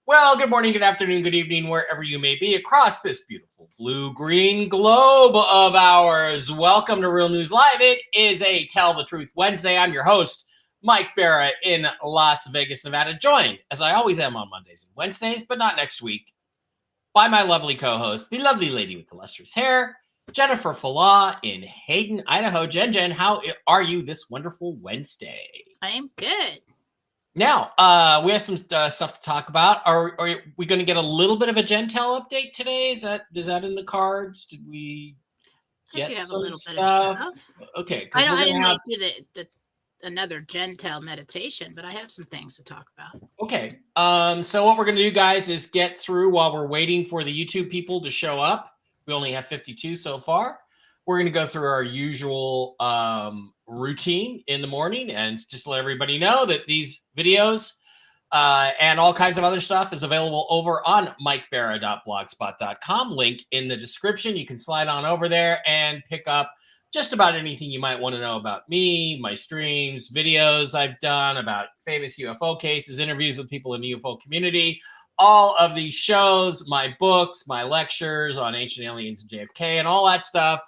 Well, good morning, good afternoon, good evening, wherever you may be across this beautiful blue-green globe of ours. Welcome to Real News Live. It is a Tell the Truth Wednesday. I'm your host, Mike Barra in Las Vegas, Nevada, joined, as I always am on Mondays and Wednesdays, but not next week, by my lovely co-host, the lovely lady with the lustrous hair, Jennifer Falah in Hayden, Idaho. Jen, how are you this wonderful Wednesday? I am good. Now, we have some stuff to talk about. Are we going to get a little bit of a Gentel update today? Is that in the cards? Did we get some Bit of stuff? stuff. Okay, I because didn't like do the another Gentel meditation, but I have some things to talk about. Okay. So what we're going to do, guys, is get through while we're waiting for the YouTube people to show up. We only have 52 so far. We're going to go through our usual routine in the morning and just let everybody know that these videos and all kinds of other stuff is available over on mikebara.blogspot.com. Link in the description. You can slide on over there and pick up just about anything you might want to know about me, my streams, videos I've done about famous UFO cases, interviews with people in the UFO community, all of these shows, my books, my lectures on ancient aliens and JFK, and all that stuff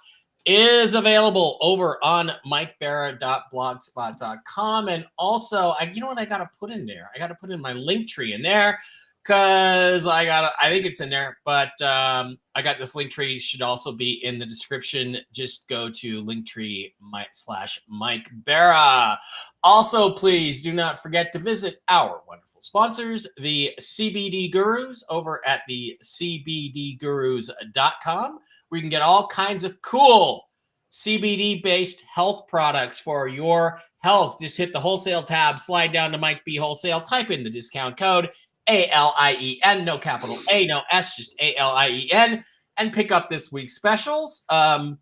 is available over on mikebara.blogspot.com. And also, you know what I got to put in there? I got to put in my link tree in there because I think it's in there, but I got this link tree should also be in the description. Just go to linktree/Mike Barra. Also, please do not forget to visit our wonderful sponsors, the CBD Gurus over at the cbdgurus.com, where you can get all kinds of cool CBD-based health products for your health. Just hit the wholesale tab, slide down to Mike B Wholesale, type in the discount code ALIEN, no capital A, no S, just ALIEN, and pick up this week's specials. You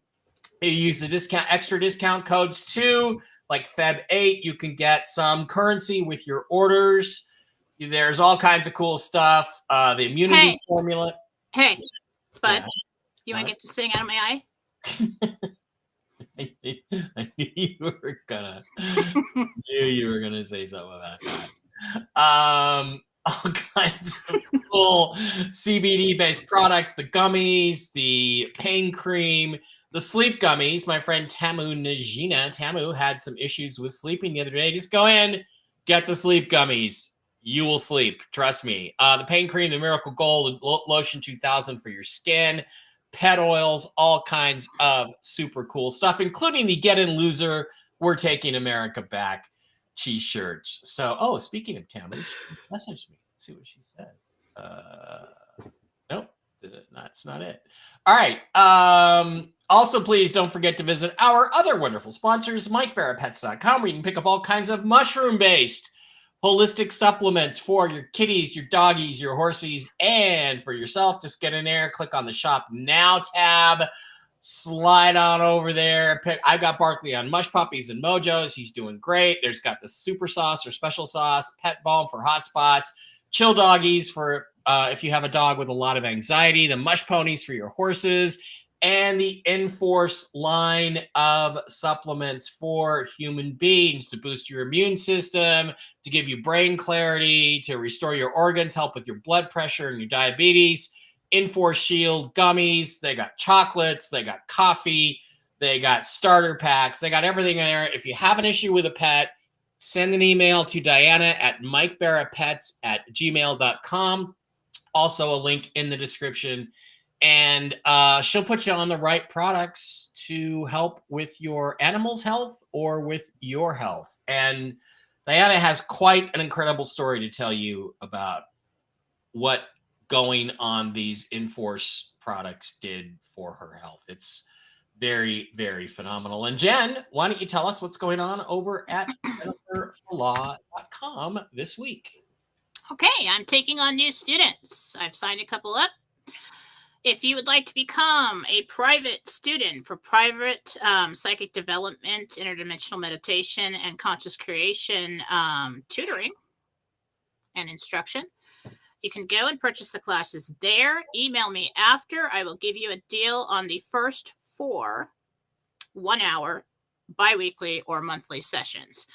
use the extra discount codes too, like Feb 8. You can get some currency with your orders. There's all kinds of cool stuff. The immunity formula. Hey, bud, you want to get to sing out of my eye? I knew you were gonna say something about that. All kinds of cool CBD-based products, the gummies, the pain cream, the sleep gummies. My friend Tamu Najina, Tamu had some issues with sleeping the other day. Just go in, get the sleep gummies. You will sleep. Trust me. The pain cream, the Miracle Gold, the Lotion 2000 for your skin, pet oils, all kinds of super cool stuff, including the Get In Loser, We're Taking America Back t-shirts. So, speaking of Tamu, she messaged me. Let's see what she says. Nope, that's not it. All right. Also, please don't forget to visit our other wonderful sponsors, MikeBarraPets.com, where you can pick up all kinds of mushroom-based holistic supplements for your kitties, your doggies, your horsies, and for yourself. Just get in there, click on the Shop Now tab, slide on over there. I've got Barkley on Mush Puppies and Mojos. He's doing great. There's got the super sauce or special sauce, pet balm for hot spots, chill doggies for if you have a dog with a lot of anxiety, the mush ponies for your horses, and the Enforce line of supplements for human beings to boost your immune system, to give you brain clarity, to restore your organs, help with your blood pressure and your diabetes. Enforce Shield gummies. They got chocolates. They got coffee. They got starter packs. They got everything in there. If you have an issue with a pet, send an email to Diana at mikebarrapets@gmail.com. Also a link in the description. And she'll put you on the right products to help with your animal's health or with your health. And Diana has quite an incredible story to tell you about what going on these Enforce products did for her health. It's very, very phenomenal. And Jen, why don't you tell us what's going on over at jenniferfalah.com this week? Okay, I'm taking on new students. I've signed a couple up. If you would like to become a private student for private psychic development, interdimensional meditation, and conscious creation tutoring and instruction, you can go and purchase the classes there. Email me after. I will give you a deal on the first 4 1-hour biweekly or monthly sessions.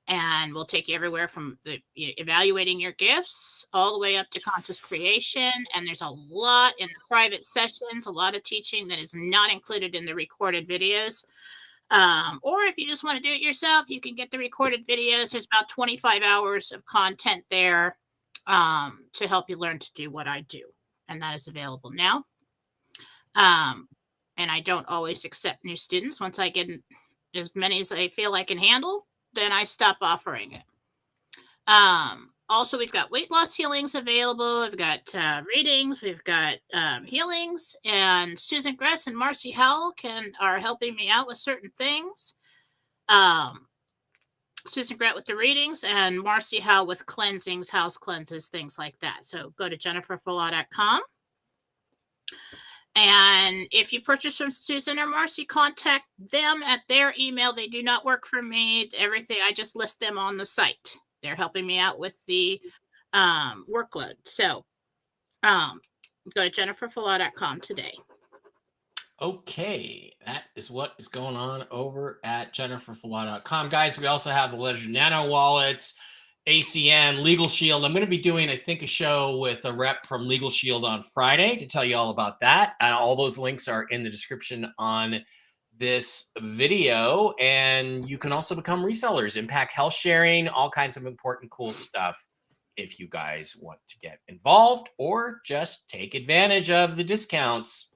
And we'll take you everywhere from evaluating your gifts all the way up to conscious creation. And there's a lot in the private sessions, a lot of teaching that is not included in the recorded videos. Or if you just want to do it yourself, you can get the recorded videos. There's about 25 hours of content there to help you learn to do what I do. And that is available now. And I don't always accept new students. Once I get as many as I feel I can handle, then I stop offering it. Also, we've got weight loss healings available. We've got readings. We've got healings. And Susan Gress and Marcy Howell are helping me out with certain things. Susan Gress with the readings and Marcy Howell with cleansings, house cleanses, things like that. So go to jenniferfulla.com. And if you purchase from Susan or Marcy, contact them at their email. They do not work for me. Everything, I just list them on the site. They're helping me out with the workload. So go to jenniferfulla.com today. Okay, that is what is going on over at jenniferfulla.com. Guys, we also have the Ledger Nano wallets, ACN, Legal Shield. I'm going to be doing, I think, a show with a rep from Legal Shield on Friday to tell you all about that. All those links are in the description on this video. And you can also become resellers, impact health sharing, all kinds of important, cool stuff if you guys want to get involved or just take advantage of the discounts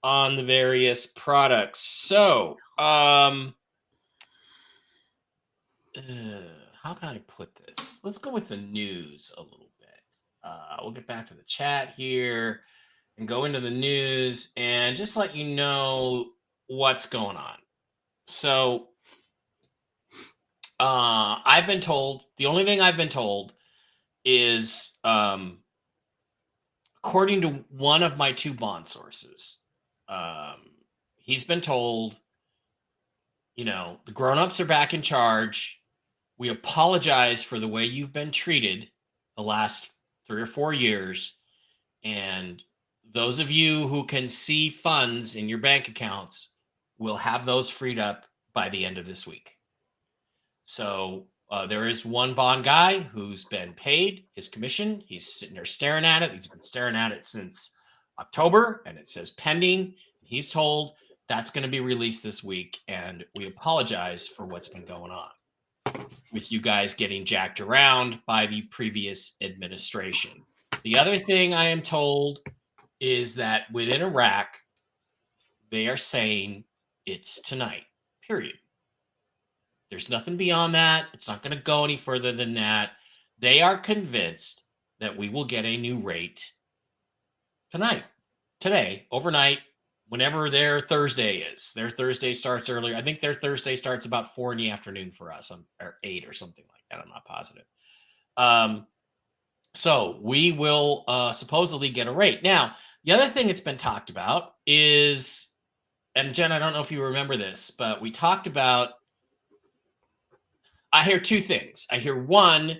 on the various products. So, how can I put this? Let's go with the news a little bit. We'll get back to the chat here and go into the news and just let you know what's going on. So, I've been told, the only thing I've been told is, according to one of my two bond sources, he's been told, the grown-ups are back in charge. We apologize for the way you've been treated the last 3 or 4 years. And those of you who can see funds in your bank accounts will have those freed up by the end of this week. So there is one bond guy who's been paid his commission. He's sitting there staring at it. He's been staring at it since October, and it says pending. He's told that's going to be released this week, and we apologize for what's been going on with you guys getting jacked around by the previous administration. The other thing I am told is that within Iraq, they are saying it's tonight, period. There's nothing beyond that. It's not going to go any further than that. They are convinced that we will get a new rate tonight, today, overnight, whenever their Thursday is. Their Thursday starts earlier. I think their Thursday starts about 4 in the afternoon for us, or 8 or something like that. I'm not positive. So we will supposedly get a rate. Now, the other thing that's been talked about is, and Jen, I don't know if you remember this, but we talked about, I hear two things. I hear one,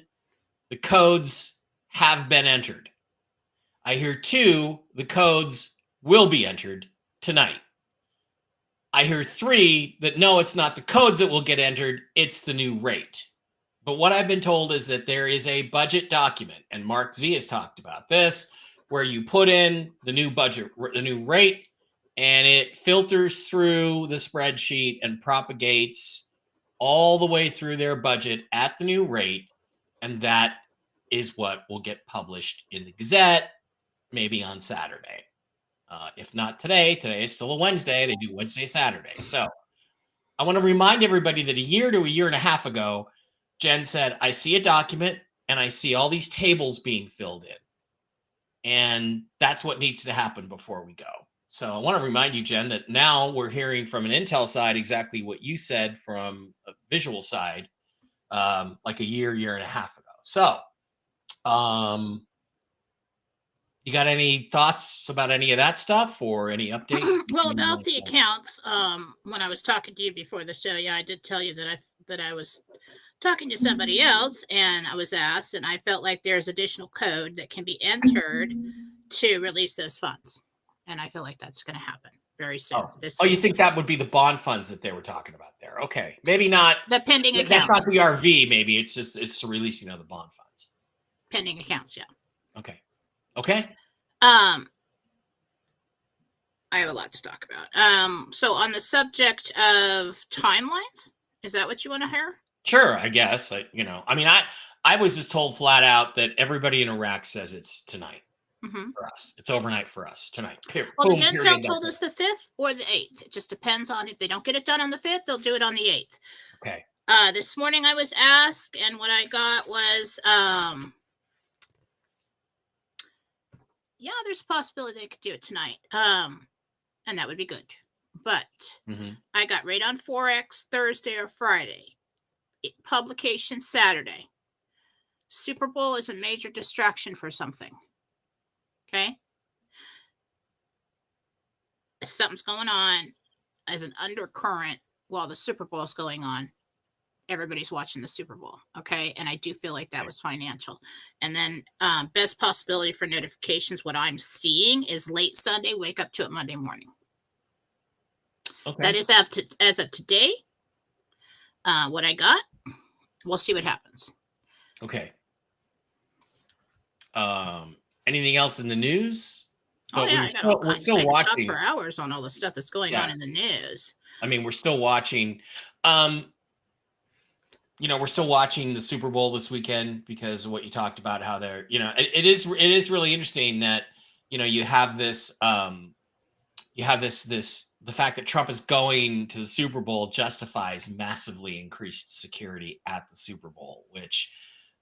the codes have been entered. I hear two, the codes will be entered tonight. I hear three, that no, it's not the codes that will get entered, it's the new rate. But what I've been told is that there is a budget document, and Mark Z has talked about this, where you put in the new budget, the new rate, and it filters through the spreadsheet and propagates all the way through their budget at the new rate. And that is what will get published in the Gazette, maybe on Saturday. If not today is still a Wednesday. They do Wednesday, Saturday. So I want to remind everybody that a year to a year and a half ago, Jen said, I see a document and I see all these tables being filled in. And that's what needs to happen before we go. So I want to remind you, Jen, that now we're hearing from an Intel side exactly what you said from a visual side, like a year and a half ago. So you got any thoughts about any of that stuff or any updates? Well, about the accounts, when I was talking to you before the show, yeah, I did tell you that I was talking to somebody else, and I was asked, and I felt like there's additional code that can be entered to release those funds, and I feel like that's going to happen. very soon. This Oh, you week. think that would be the bond funds that they were talking about there? Okay, maybe not. The pending That's not accounts. the RV. Maybe it's the releasing of the bond funds. Pending accounts, yeah. Okay. Okay. I have a lot to talk about. So on the subject of timelines, is that what you want to hear? Sure, I guess. I was just told flat out that everybody in Iraq says it's tonight for us. It's overnight for us tonight. Well, the Boom, Gentel period. told us the 5th or the 8th. It just depends on if they don't get it done on the 5th, they'll do it on the 8th. Okay. This morning I was asked, and what I got was, yeah, there's a possibility they could do it tonight. And that would be good. But I got Radon Forex Thursday or Friday. Publication Saturday. Super Bowl is a major distraction for something. Okay? If something's going on as an undercurrent while the Super Bowl is going on, everybody's watching the Super Bowl. Okay? And I do feel like that was financial. And then best possibility for notifications, what I'm seeing is late Sunday, wake up to it Monday morning. Okay. That is as of today. What I got. We'll see what happens. Okay. Anything else in the news? Oh, yeah, we're still watching. Talk for hours on all the stuff that's going on in the news. I mean, we're still watching. We're still watching the Super Bowl this weekend because of what you talked about. How they're, it is really interesting that you have this. The fact that Trump is going to the Super Bowl justifies massively increased security at the Super Bowl, which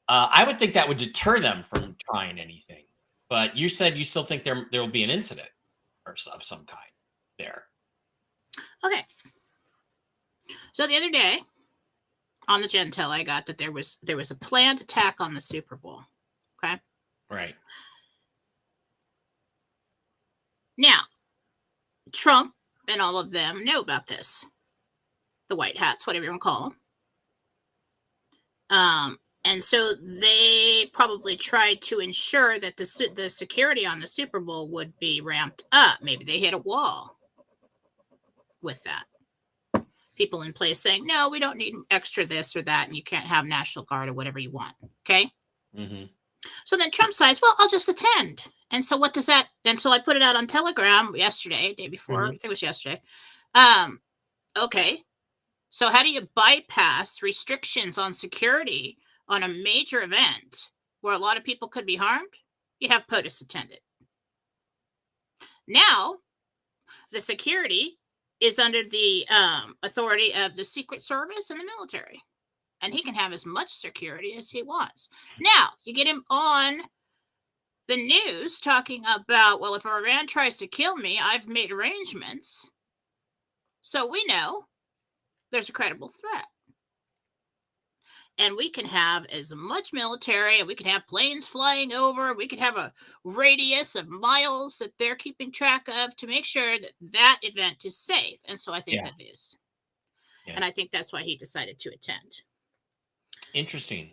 I would think that would deter them from trying anything. But you said you still think there will be an incident of some kind there. Okay. So the other day on the Gentel, I got that there was a planned attack on the Super Bowl. Okay. Right. Now, Trump and all of them know about this. The white hats, whatever you want to call them. And so they probably tried to ensure that the security on the Super Bowl would be ramped up. Maybe they hit a wall with that. People in place saying, no, we don't need extra this or that, and you can't have National Guard or whatever you want. Okay? So then Trump says, well, I'll just attend. And so what does that? And so I put it out on Telegram yesterday, day before. I think it was yesterday. Okay. So how do you bypass restrictions on security on a major event where a lot of people could be harmed? You have POTUS attend it. Now, the security is under the authority of the Secret Service and the military. And he can have as much security as he wants. Now, you get him on the news talking about, well, if Iran tries to kill me, I've made arrangements. So we know there's a credible threat. And we can have as much military, and we can have planes flying over. We could have a radius of miles that they're keeping track of to make sure that that event is safe. And so I think that is. Yeah. And I think that's why he decided to attend. Interesting.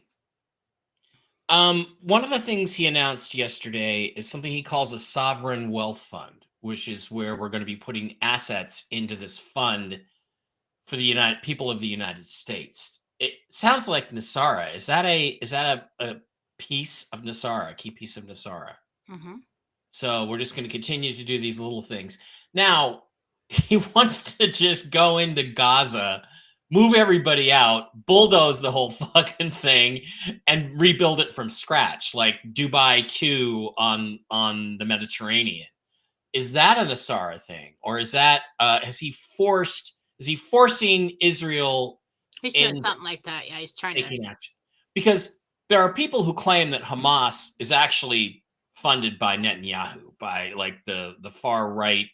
One of the things he announced yesterday is something he calls a sovereign wealth fund, which is where we're going to be putting assets into this fund for the people of the United States. It sounds like Nasara. Is that a piece of Nasara, a key piece of Nasara? So we're just going to continue to do these little things. Now, he wants to just go into Gaza, move everybody out, bulldoze the whole fucking thing, and rebuild it from scratch, like Dubai 2 on the Mediterranean. Is that a Nasara thing, or is that is he forcing Israel? He's doing something like that. Yeah, he's trying to action. Because there are people who claim that Hamas is actually funded by Netanyahu, by like the far right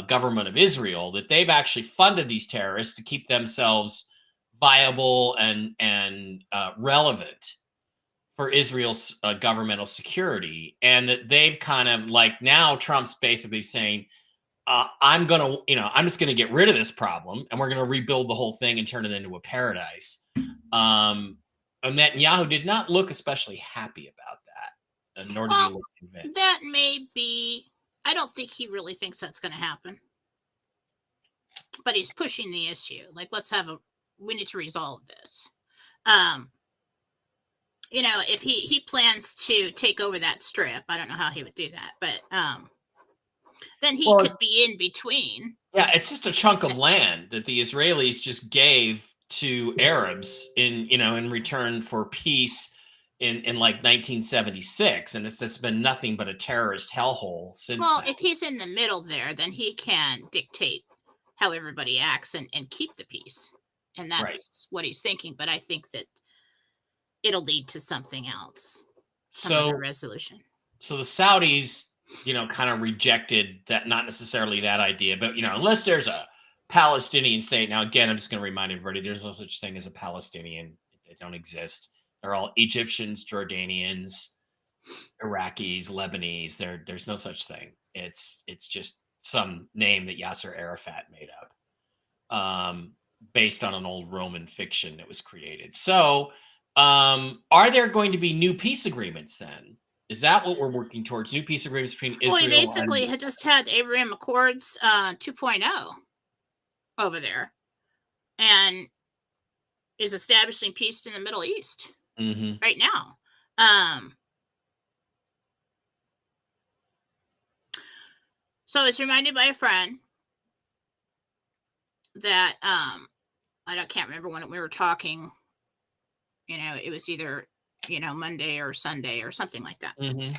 government of Israel, that they've actually funded these terrorists to keep themselves viable and relevant for Israel's governmental security, and that they've kind of like, now Trump's basically saying, I'm just gonna get rid of this problem, and we're gonna rebuild the whole thing and turn it into a paradise. Netanyahu did not look especially happy about that, nor did he look convinced. That may be. I don't think he really thinks that's going to happen. but he's pushing the issue. Like, we need to resolve this. Um, if he plans to take over that strip, I don't know how he would do that, but then he Well, could be in between. yeah, it's just a chunk of land that the Israelis just gave to Arabs in return for peace in like 1976, and it's just been nothing but a terrorist hellhole since Well, then. if he's in the middle there, then he can dictate how everybody acts and keep the peace. And Right. that's what he's thinking. But I think that it'll lead to something else, some other So resolution. so the Saudis, kind of rejected that, not necessarily that idea, but unless there's a Palestinian state. Now, again, I'm just going to remind everybody, there's no such thing as a Palestinian. They don't exist. They're all Egyptians, Jordanians, Iraqis, Lebanese. There's no such thing. It's just some name that Yasser Arafat made up, based on an old Roman fiction that was created. So, are there going to be new peace agreements then? Is that what we're working towards? New peace agreements between Well, he Israel basically and had just had Abraham Accords 2.0 over there and is establishing peace in the Middle East Mhm. right now. So I was reminded by a friend that can't remember when we were talking. It was either Monday or Sunday or something like that. Mhm.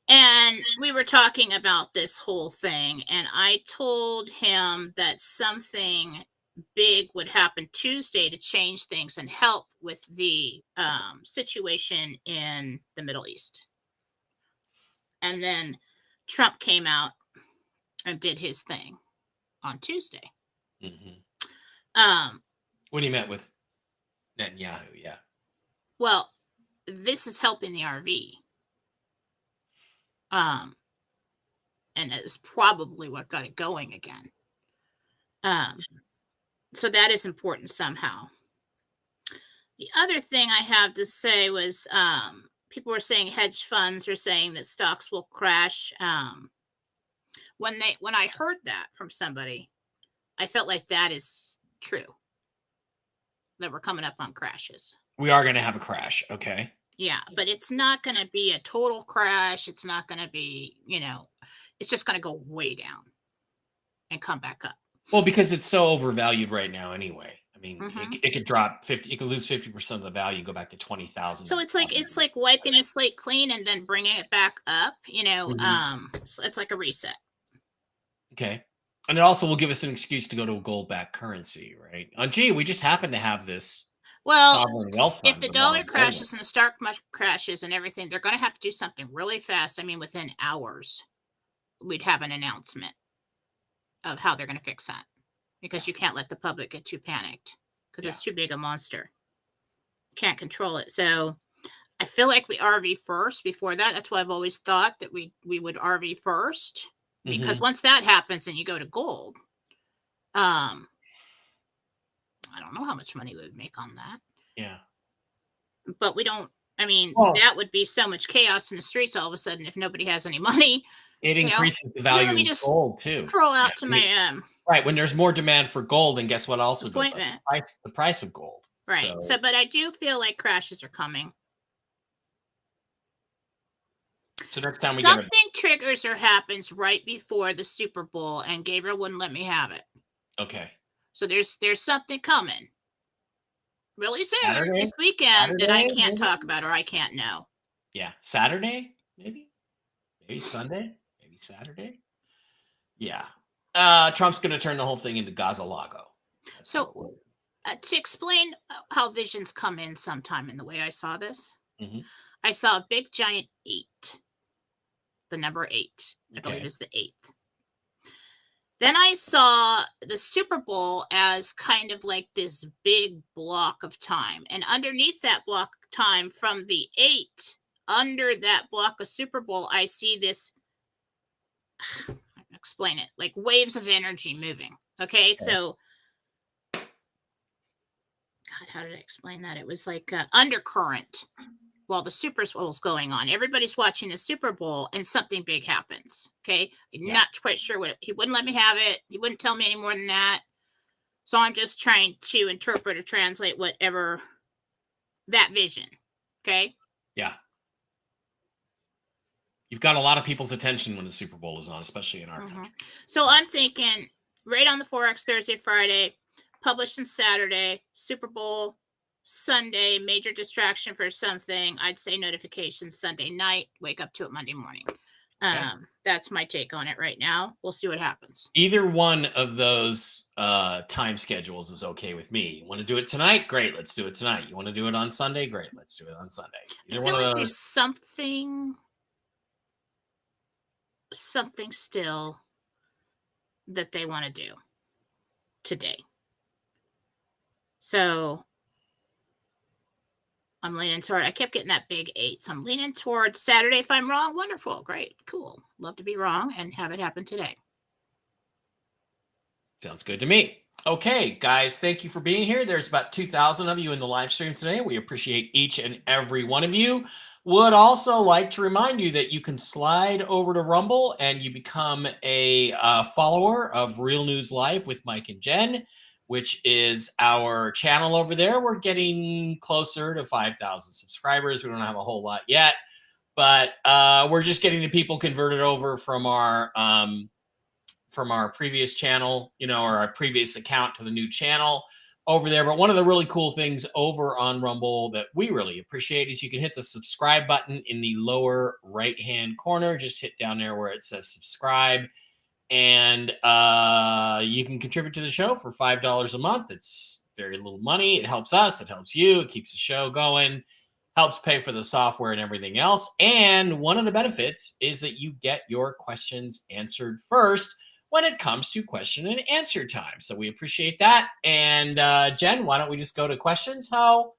And we were talking about this whole thing, and I told him that something big would happen Tuesday to change things and help with the situation in the Middle East. And then Trump came out and did his thing on Tuesday. Mhm. Um, What do you meant with Netanyahu? Yeah. well, this is helping the RV. And it's probably what got it going again. So that is important somehow. The other thing I have to say was people were saying hedge funds are saying that stocks will crash. When I heard that from somebody, I felt like that is true. That we're coming up on crashes. We are going to have a crash, okay? Yeah, but it's not going to be a total crash. It's not going to be, it's just going to go way down and come back up. Well, because it's so overvalued right now anyway. I mean, Mhm. it could drop 50, it could lose 50% of the value, go back to 20,000. So it's like wiping the slate clean and then bringing it back up. Mhm. So it's like a reset. Okay. And it also will give us an excuse to go to a gold-backed currency, right? Gee, we just happen to have this Well, sovereign wealth if fund the we wanna dollar grow with. crashes and the stock market crashes and everything, they're going to have to do something really fast. I mean, within hours, we'd have an announcement of how they're going to fix that Yeah. because you can't let the public get too panicked because Yeah. it's too big a monster. Can't control it. So I feel like we RV first before that. That's why I've always thought that we would RV first because Mhm. once that happens and you go to gold, um, I don't know how much money we would make on that, Yeah. but we don't. I mean, Well, that would be so much chaos in the streets all of a sudden if nobody has any money. it You know, increases the Here, value let me of just gold too. crawl Yeah. out to I mean, my right, when there's more demand for gold, then guess what also goes up? appointment. The price of gold. Right. So, So but I do feel like crashes are coming. next time we get a Something triggers or happens right before the Super Bowl, and Gabriel wouldn't let me have it. okay. So there's something coming really soon Saturday? this weekend that I Saturday, can't maybe? talk about or I can't know. Yeah, Saturday, maybe? Maybe Sunday? Maybe Saturday? Yeah. Trump's gonna turn the whole thing into Gaza-Lago. That's what So we're to explain how visions come in sometime in the way I saw this, Mhm. I saw a big giant 8, the number 8, I believe Okay. is the 8th. Then I saw the Super Bowl as kind of like this big block of time. And underneath that block of time, from the 8, under that block of Super Bowl, I see this, explain it, like waves of energy moving. Okay. Okay. So, God, how did I explain that? It was like undercurrent while the Super Bowl is going on. Everybody's watching the Super Bowl, and something big happens. Okay, I'm not quite sure what he wouldn't let me have it. He wouldn't tell me any more than that. So I'm just trying to interpret or translate whatever that vision. Okay. Yeah. You've got a lot of people's attention when the Super Bowl is on, especially in our country. So I'm thinking right on the Forex Thursday, Friday, published on Saturday, Super Bowl Sunday, major distraction for something. I'd say notifications Sunday night, wake up to it Monday morning. That's my take on it right now. We'll see what happens. Either one of those time schedules is okay with me. You want to do it tonight? Great, let's do it tonight. You want to do it on Sunday? Great, let's do it on Sunday. I feel like there's something still that they want to do today. So I'm leaning toward, I kept getting that big 8. So I'm leaning toward Saturday. If I'm wrong, wonderful. Great. Cool. Love to be wrong and have it happen today. Sounds good to me. Okay, guys, thank you for being here. There's about 2,000 of you in the live stream today. We appreciate each and every one of you. Would also like to remind you that you can slide over to Rumble and you become a follower of Real News Live with Mike and Jen, which is our channel over there. We're getting closer to 5,000 subscribers. We don't have a whole lot yet, but we're just getting the people converted over from our previous channel, or our previous account to the new channel over there. But one of the really cool things over on Rumble that we really appreciate is you can hit the subscribe button in the lower right-hand corner. Just hit down there where it says subscribe. And you can contribute to the show for $5 a month. It's very little money. It helps us. It helps you. It keeps the show going. Helps pay for the software and everything else. And one of the benefits is that you get your questions answered first when it comes to question and answer time. So we appreciate that. And Jen, why don't we just go to questions? How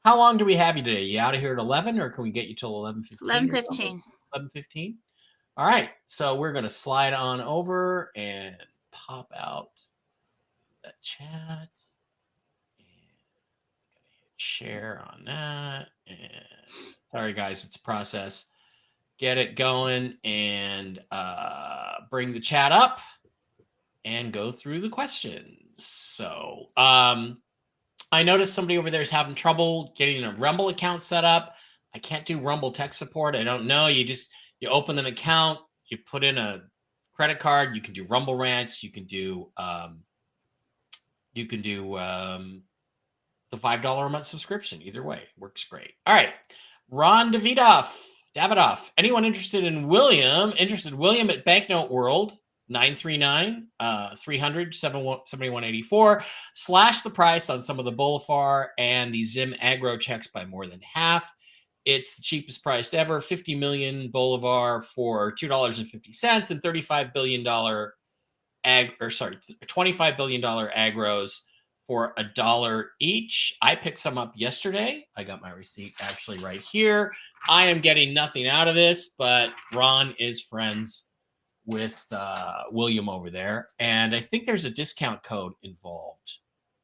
long do we have you today? You out of here at 11, or can we get you till 11:15? 11:15. 11:15. All right. So we're going to slide on over and pop out that chat. And hit share on that. And sorry, guys, it's a process. Get it going and bring the chat up and go through the questions. So I noticed somebody over there is having trouble getting a Rumble account set up. I can't do Rumble tech support. I don't know. You open an account, you put in a credit card. You can do Rumble rants. You can do the $5 a month subscription. Either way, works great. All right, Ron Davidoff. Anyone interested William at Banknote World, 939-300-7184. Slash the price on some of the Bolifar and the Zim Agro checks by more than half. It's the cheapest priced ever, 50 million Bolivar for $2.50 and $25 billion $25 billion agros for $1 each. I picked some up yesterday. I got my receipt actually right here. I am getting nothing out of this, but Ron is friends with William over there. And I think there's a discount code involved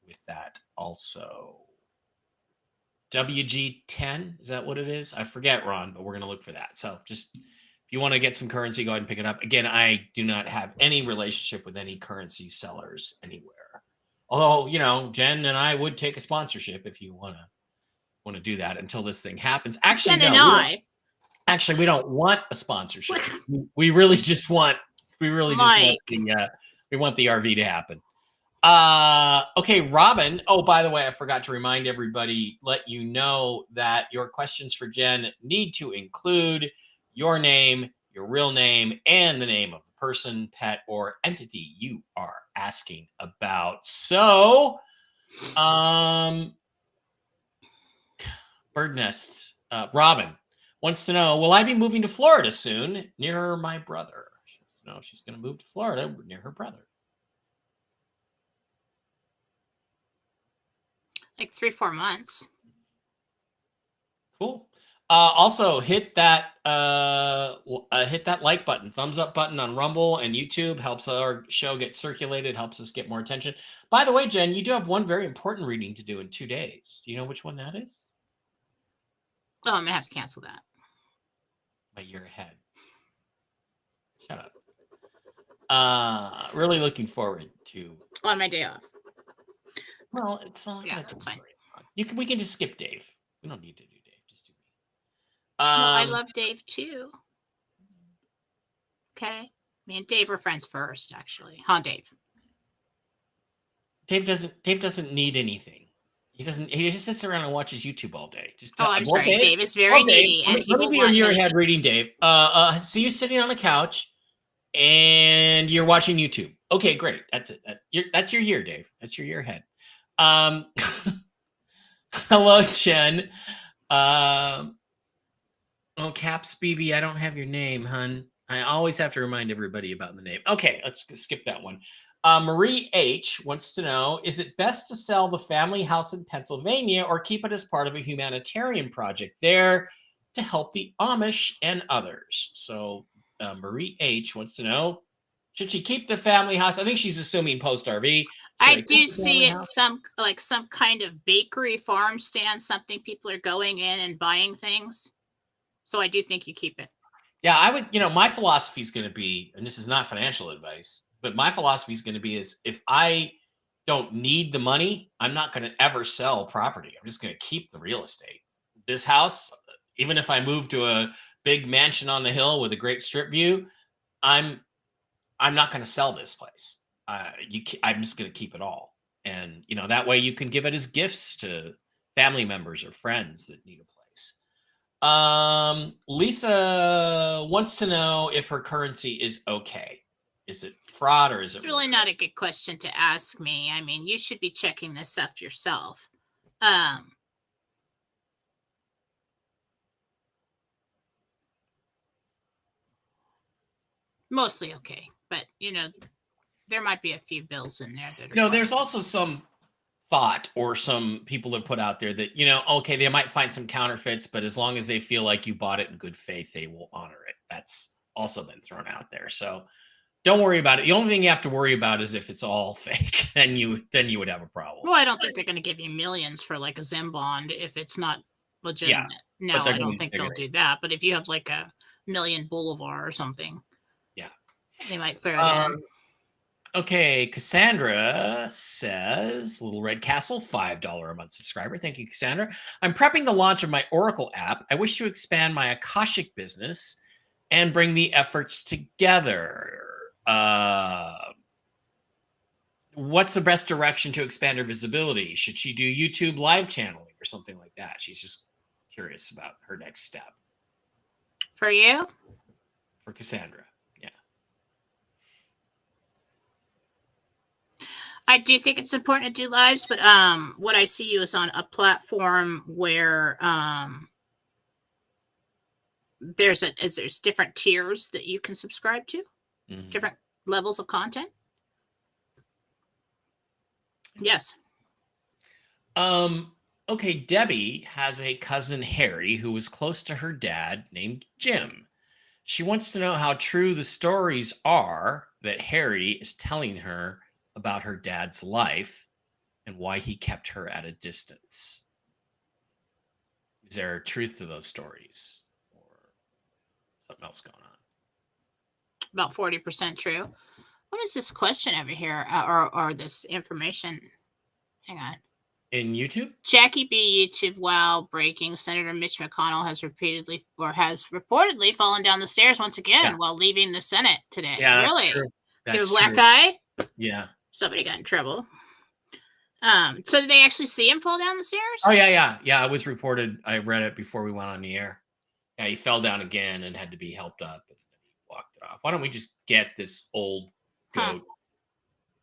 with that also. WG10, is that what it is? I forget, Ron, but we're going to look for that. So just if you want to get some currency, go ahead and pick it up. Again, I do not have any relationship with any currency sellers anywhere. Although, Jen and I would take a sponsorship if you want to do that until this thing happens. Actually, Jen Actually, we don't want a sponsorship. We really just want we want the RV to happen. Okay, Robin. Oh, by the way, I forgot to remind everybody, let you know that your questions for Jen need to include your name, your real name, and the name of the person, pet, or entity you are asking about. So, Bird Nests, Robin wants to know, will I be moving to Florida soon near my brother? She wants to know if she's going to move to Florida near her brother. Like 3-4 months. Cool. Also, hit that like button, thumbs up button on Rumble and YouTube. Helps our show get circulated, helps us get more attention. By the way, Jen, you do have one very important reading to do in 2 days. Do you know which one that is? Oh, I'm gonna have to cancel that. My year ahead. Shut up. Really looking forward to. On my day off. Well, it's not Yeah, gonna that's take fine. very long. We can just skip Dave. We don't need to do Dave. Just do me. Well, I love Dave too. Okay. Me and Dave were friends first, actually. Huh, Dave? Dave doesn't need anything. He doesn't. He just sits around and watches YouTube all day. Just Oh, I'm well, sorry. Dave is very well, Dave, needy, and he let me will be your want year his. ahead reading, Dave. See you sitting on a couch, and you're watching YouTube. Okay, great. That's it. That's your year, Dave. That's your year ahead. Hello, Jen. Oh, Caps BV, I don't have your name, hun. I always have to remind everybody about the name. Okay, let's skip that one. Marie H wants to know, is it best to sell the family house in Pennsylvania or keep it as part of a humanitarian project there to help the Amish and others? So Marie H wants to know, should she keep the family house? I think she's assuming post RV. I do see it some kind of bakery farm stand, something people are going in and buying things. So I do think you keep it. Yeah, I would, my philosophy is going to be, and this is not financial advice, but my philosophy is going to be is if I don't need the money, I'm not going to ever sell property. I'm just going to keep the real estate. This house, even if I move to a big mansion on the hill with a great strip view, I'm not going to sell this place. I'm just going to keep it all, and that way you can give it as gifts to family members or friends that need a place. Lisa wants to know if her currency is okay. Is it fraud or is It's it really not a good question to ask me. I mean, you should be checking this up yourself. Mostly okay, but there might be a few bills in there that are. No, there's also some thought or some people have put out there that okay, they might find some counterfeits, but as long as they feel like you bought it in good faith, they will honor it. That's also been thrown out there. So don't worry about it. The only thing you have to worry about is if it's all fake, then you would have a problem. Well, I don't think they're going to give you millions for like a Zim bond if it's not legitimate. Yeah, no, I don't think they'll do that. But if you have like a million Boulevard or something, yeah, they might throw it in. Okay, Cassandra says, Little Red Castle, $5 a month subscriber. Thank you, Cassandra. I'm prepping the launch of my Oracle app. I wish to expand my Akashic business and bring the efforts together. What's the best direction to expand her visibility? Should she do YouTube live channeling or something like that? She's just curious about her next step. For you? For Cassandra. I do think it's important to do lives, but what I see you is on a platform where there's different tiers that you can subscribe to, different levels of content. Yes. Okay, Debbie has a cousin Harry who was close to her dad named Jim. She wants to know how true the stories are that Harry is telling her about her dad's life and why he kept her at a distance. Is there truth to those stories or something else going on? About 40% true. What is this question over here or this information? Hang on. In YouTube? Jackie B. YouTube, wow, breaking. Senator Mitch McConnell has reportedly fallen down the stairs once again while leaving the Senate today. Yeah, really? True. That's so black eye? Yeah. Somebody got in trouble. So did they actually see him fall down the stairs? Oh, yeah. It was reported. I read it before we went on the air. Yeah, he fell down again and had to be helped up and he walked it off. Why don't we just get this old goat,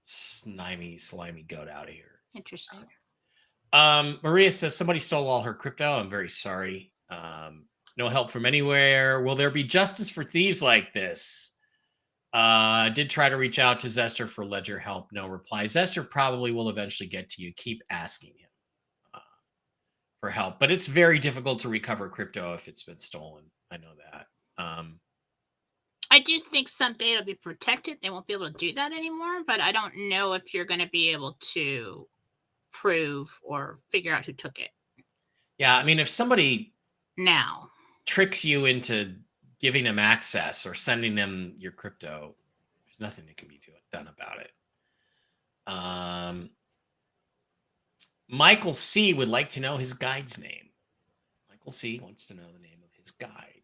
slimy goat out of here? Interesting. Maria says somebody stole all her crypto. I'm very sorry. No help from anywhere. Will there be justice for thieves like this? I did try to reach out to Zester for ledger help. No reply. Zester probably will eventually get to you. Keep asking him for help. But it's very difficult to recover crypto if it's been stolen. I know that. I do think someday it'll be protected. They won't be able to do that anymore. But I don't know if you're going to be able to prove or figure out who took it. Yeah, I mean, if somebody now. tricks you into giving them access or sending them your crypto, there's nothing that can be done about it. Michael C would like to know his guide's name. Michael C wants to know the name of his guide.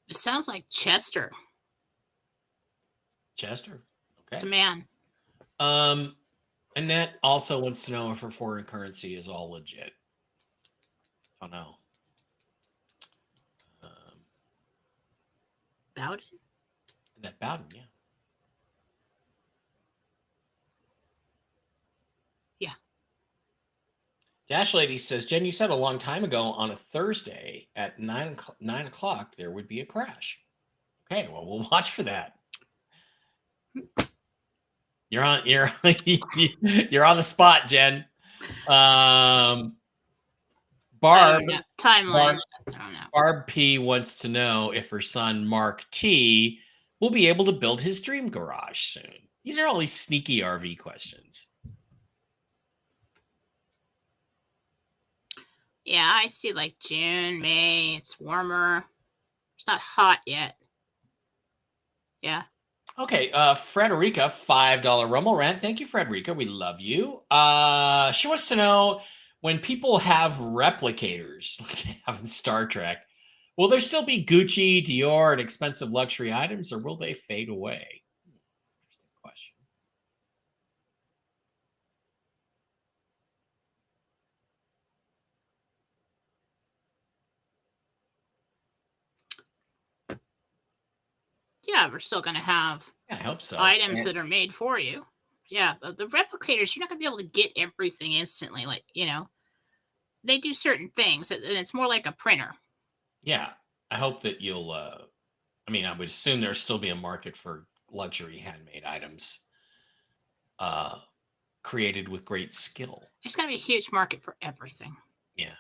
It sounds like Chester. Chester. It's a Okay. man. Annette also wants to know if her foreign currency is all legit. Oh no. Bowden? Annette Bowden, yeah. Yeah. Dash Lady says, Jen, you said a long time ago on a Thursday at 9 o'clock there would be a crash. Okay, well, we'll watch for that. You're on the spot, Jen. Barb timeline. I don't know. Barb P wants to know if her son Mark T will be able to build his dream garage soon. These are all these sneaky RV questions. Yeah, I see like June, May. It's warmer. It's not hot yet. Yeah. Okay, Frederica, $5 Rumble Rant. Thank you, Frederica. We love you. She wants to know, when people have replicators like they have in Star Trek, will there still be Gucci, Dior, and expensive luxury items, or will they fade away? Interesting question. Yeah, we're still going to have I hope so. items that are made for you. Yeah, but the replicators, you're not going to be able to get everything instantly. Like, they do certain things, and it's more like a printer. Yeah, I hope that you'll. I would assume there'll still be a market for luxury handmade items, created with great skill. There's going to be a huge market for everything. Yeah.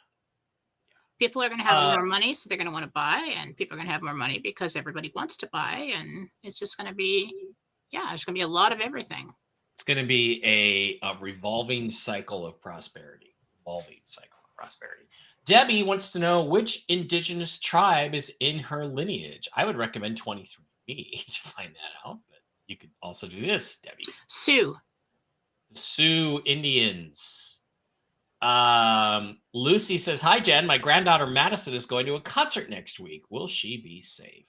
People are going to have more money, so they're going to want to buy, and people are going to have more money because everybody wants to buy, and it's just going to be, there's going to be a lot of everything. It's going to be a revolving cycle of prosperity. Debbie wants to know which indigenous tribe is in her lineage. I would recommend 23andMe to find that out, but you could also do this, Debbie. Sioux Indians. Lucy says, hi, Jen. My granddaughter Madison is going to a concert next week. Will she be safe?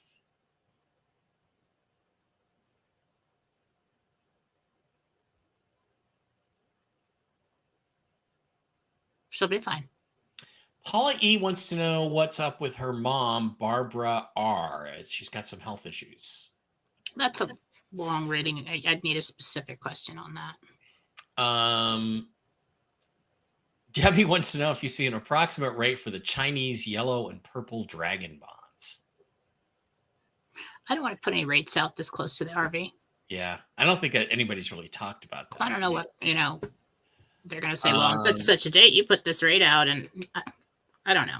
She'll be fine. Paula E wants to know what's up with her mom, Barbara R, as she's got some health issues. That's a long reading. I'd need a specific question on that. Debbie wants to know if you see an approximate rate for the Chinese yellow and purple dragon bonds. I don't want to put any rates out this close to the RV. Yeah, I don't think that anybody's really talked about that. I don't know what, they're going to say, well, on such a date, you put this rate out, and I don't know.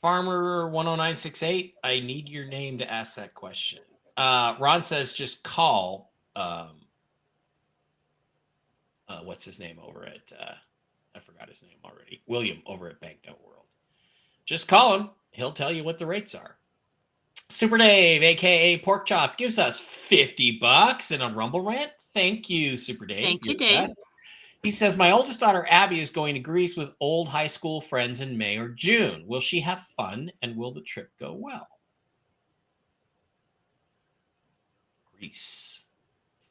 Farmer 10968, I need your name to ask that question. Ron says just call. What's his name over at? I forgot his name already. William over at Banknote World. Just call him. He'll tell you what the rates are. Super Dave, aka Pork Chop, gives us $50 in a Rumble Rant. Thank you, Super Dave. Thank you, Dave. He says, my oldest daughter, Abby, is going to Greece with old high school friends in May or June. Will she have fun, and will the trip go well? Greece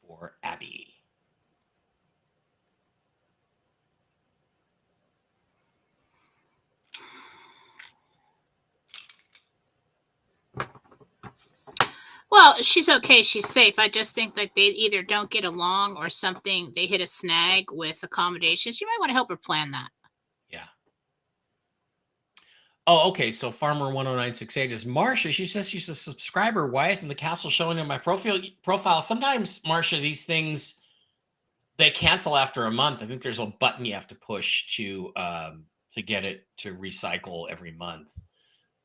for Abby. Well, she's okay. She's safe. I just think that they either don't get along or something. They hit a snag with accommodations. You might want to help her plan that. Yeah. Oh, okay. So Farmer 10968 is Marsha. She says she's a subscriber. Why isn't the castle showing in my profile? Sometimes, Marsha, these things They cancel after a month. I think there's a button you have to push to get it to recycle every month.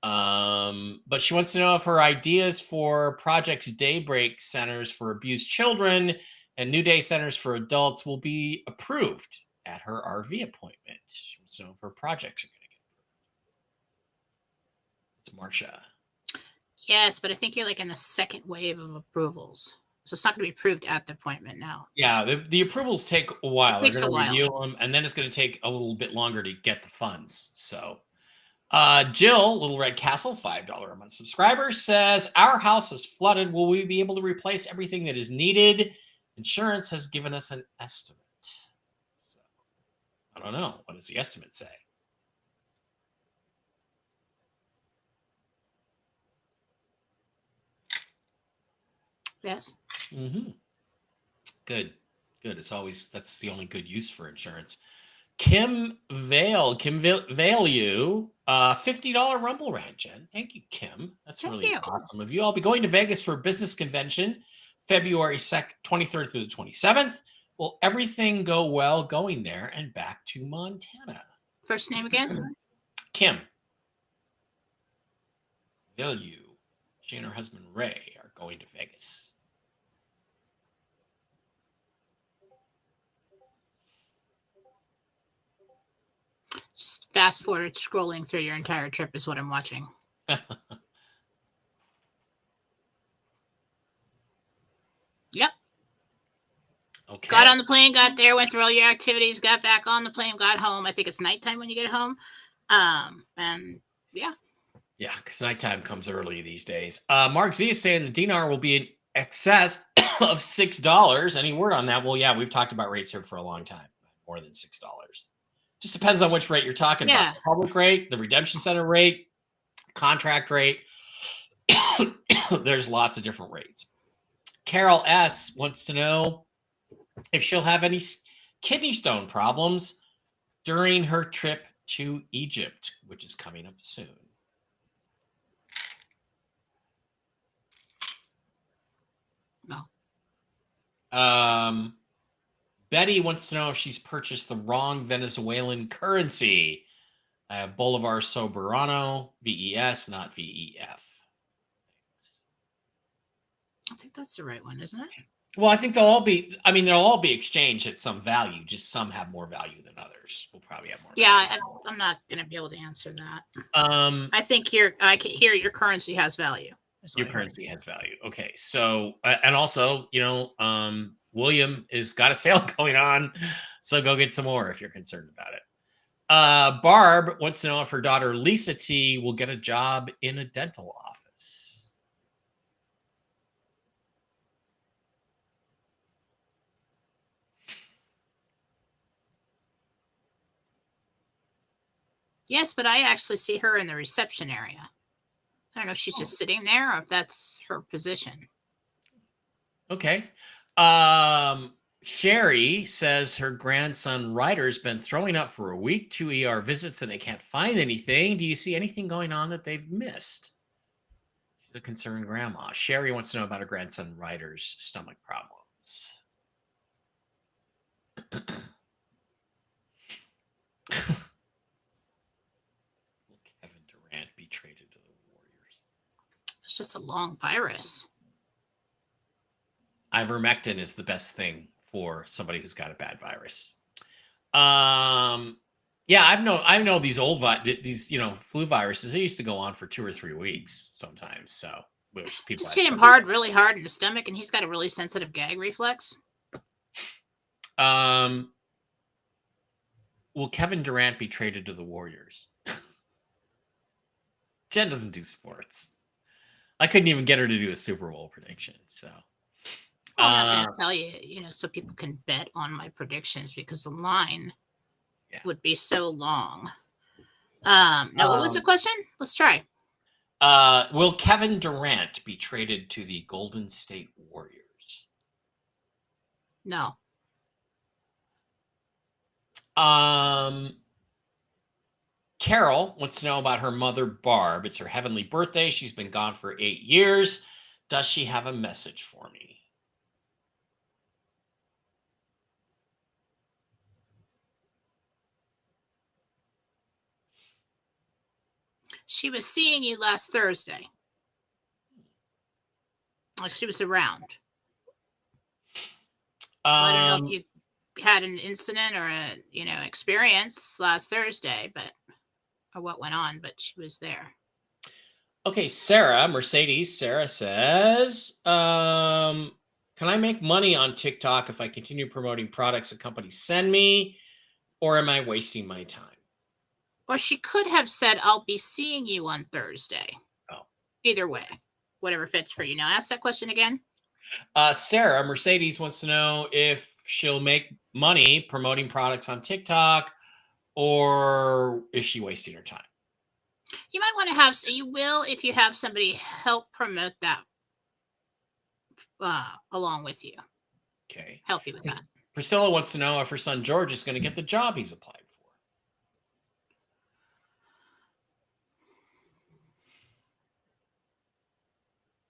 But she wants to know if her ideas for projects daybreak centers for abused children and new day centers for adults will be approved at her RV appointment. She wants to know if her projects are going to get approved. It's Marcia. Yes, but I think you're like in the second wave of approvals. So it's not going to be approved at the appointment now. Yeah, the approvals take a while. It takes They're a going to while. review them, and then it's going to take a little bit longer to get the funds. So, Jill, Little Red Castle, $5 a month subscriber, says, our house is flooded. Will we be able to replace everything that is needed? Insurance has given us an estimate. So, I don't know. What does the estimate say? Yes. Mm-hmm. Good. Good. It's always, that's the only good use for insurance. Kim Value, $50 Rumble Rant, Jen. Thank you, Kim. That's really awesome of you. I'll be going to Vegas for a business convention February 23rd through the 27th. Will everything go well going there and back to Montana? First name again? Kim Value. She and her husband Ray are going to Vegas. Just fast forward scrolling through your entire trip is what I'm watching. Yep. Okay. Got on the plane, got there, went through all your activities, got back on the plane, got home. I think it's nighttime when you get home. And yeah. Yeah, because nighttime comes early these days. Mark Z is saying the dinar will be in excess of $6. Any word on that? Well, yeah, we've talked about rates here for a long time. More than $6. Just depends on which rate you're talking about. The public rate, the redemption center rate, contract rate. There's lots of different rates. Carol S. wants to know if she'll have any kidney stone problems during her trip to Egypt, which is coming up soon. No. Betty wants to know if she's purchased the wrong Venezuelan currency. I have Bolivar Soberano, VES, not VEF. I think that's the right one, isn't it? Well, I think they'll all be exchanged at some value. Just some have more value than others. We'll probably have more. Yeah, I'm not going to be able to answer that. I think I can hear your currency has value. Your currency has value. Okay. So, and also, William has got a sale going on. So go get some more if you're concerned about it. Barb wants to know if her daughter, Lisa T, will get a job in a dental office. Yes, but I actually see her in the reception area. I don't know if she's just sitting there or if that's her position. Okay. Sherry says her grandson Ryder's been throwing up for a week, 2 ER visits, and they can't find anything. Do you see anything going on that they've missed? She's a concerned grandma. Sherry wants to know about her grandson Ryder's stomach problems. Kevin Durant be traded to the Warriors? It's just a long virus. Ivermectin is the best thing for somebody who's got a bad virus. Yeah, I know these old flu viruses. They used to go on for 2 or 3 weeks sometimes. So people just hit him really hard in the stomach, and he's got a really sensitive gag reflex. Will Kevin Durant be traded to the Warriors? Jen doesn't do sports. I couldn't even get her to do a Super Bowl prediction. So I'm going to tell you, so people can bet on my predictions because the line would be so long. Now, what was the question? Let's try. Will Kevin Durant be traded to the Golden State Warriors? No. Carol wants to know about her mother, Barb. It's her heavenly birthday. She's been gone for 8 years. Does she have a message for me? She was seeing you last Thursday. Like she was around. So I don't know if you had an incident or a experience last Thursday, or what went on, but she was there. Okay, Mercedes says, can I make money on TikTok if I continue promoting products that companies send me, or am I wasting my time? Or she could have said, I'll be seeing you on Thursday. Oh. Either way, whatever fits for you. Now ask that question again. Sarah, Mercedes wants to know if she'll make money promoting products on TikTok, or is she wasting her time? You might want to have, you will if you have somebody help promote that along with you. Okay. Help you with that. Priscilla wants to know if her son George is going to get the job he's applied for.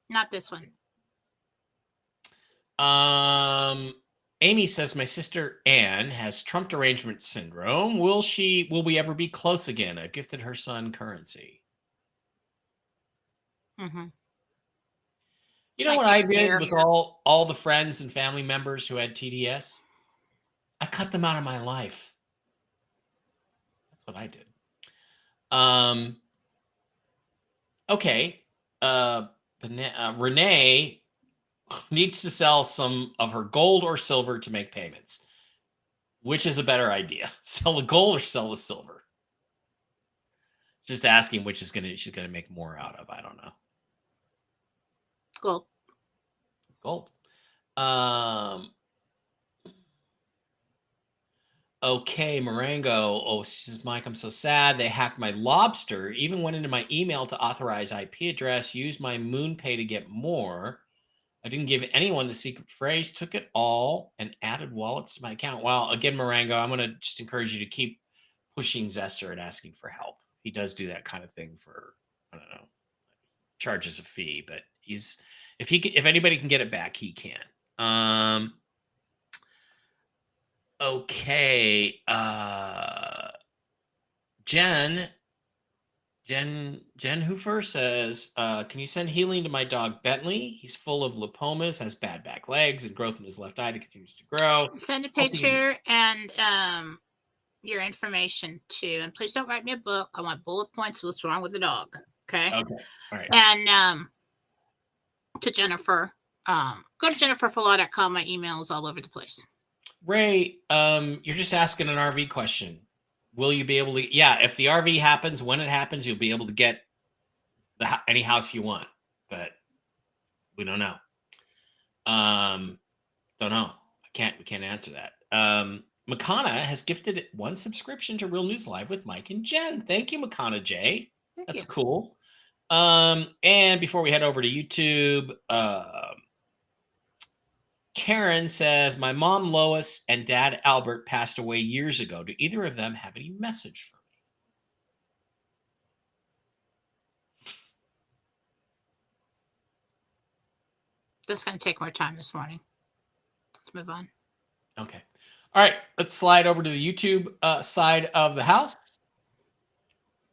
Not this one. Amy says my sister Anne has Trump derangement syndrome. Will we ever be close again? I've gifted her son currency. Mm-hmm. You know what I did with all the friends and family members who had TDS? I cut them out of my life. That's what I did. Okay. Renee needs to sell some of her gold or silver to make payments. Which is a better idea? Sell the gold or sell the silver? Just asking which she's gonna make more out of. I don't know. Gold. Okay, Marengo. Oh, she says, Mike, I'm so sad. They hacked my lobster. Even went into my email to authorize IP address. Used my MoonPay to get more. I didn't give anyone the secret phrase. Took it all and added wallets to my account. Well, again, Marengo, I'm going to just encourage you to keep pushing Zester and asking for help. He does do that kind of thing for, I don't know, charges a fee, but if anybody can get it back, he can. Okay. Jen Hoofer says, can you send healing to my dog Bentley? He's full of lipomas, has bad back legs, and growth in his left eye that continues to grow. Send a picture and your information too. And please don't write me a book. I want bullet points. What's wrong with the dog? Okay. Okay. All right. And to Jennifer. Go to jenniferfalaw.com. My email is all over the place. Ray, you're just asking an RV question. Will you be able to? Yeah, if the RV happens, when it happens, you'll be able to get any house you want. But we don't know. Don't know. We can't answer that. Makana has gifted 1 subscription to Real News Live with Mike and Jen. Thank you, Makana J. That's cool. And before we head over to YouTube, Karen says, my mom Lois and dad Albert passed away years ago. Do either of them have any message for me? This is going to take more time this morning. Let's move on. Okay. All right. Let's slide over to the YouTube side of the house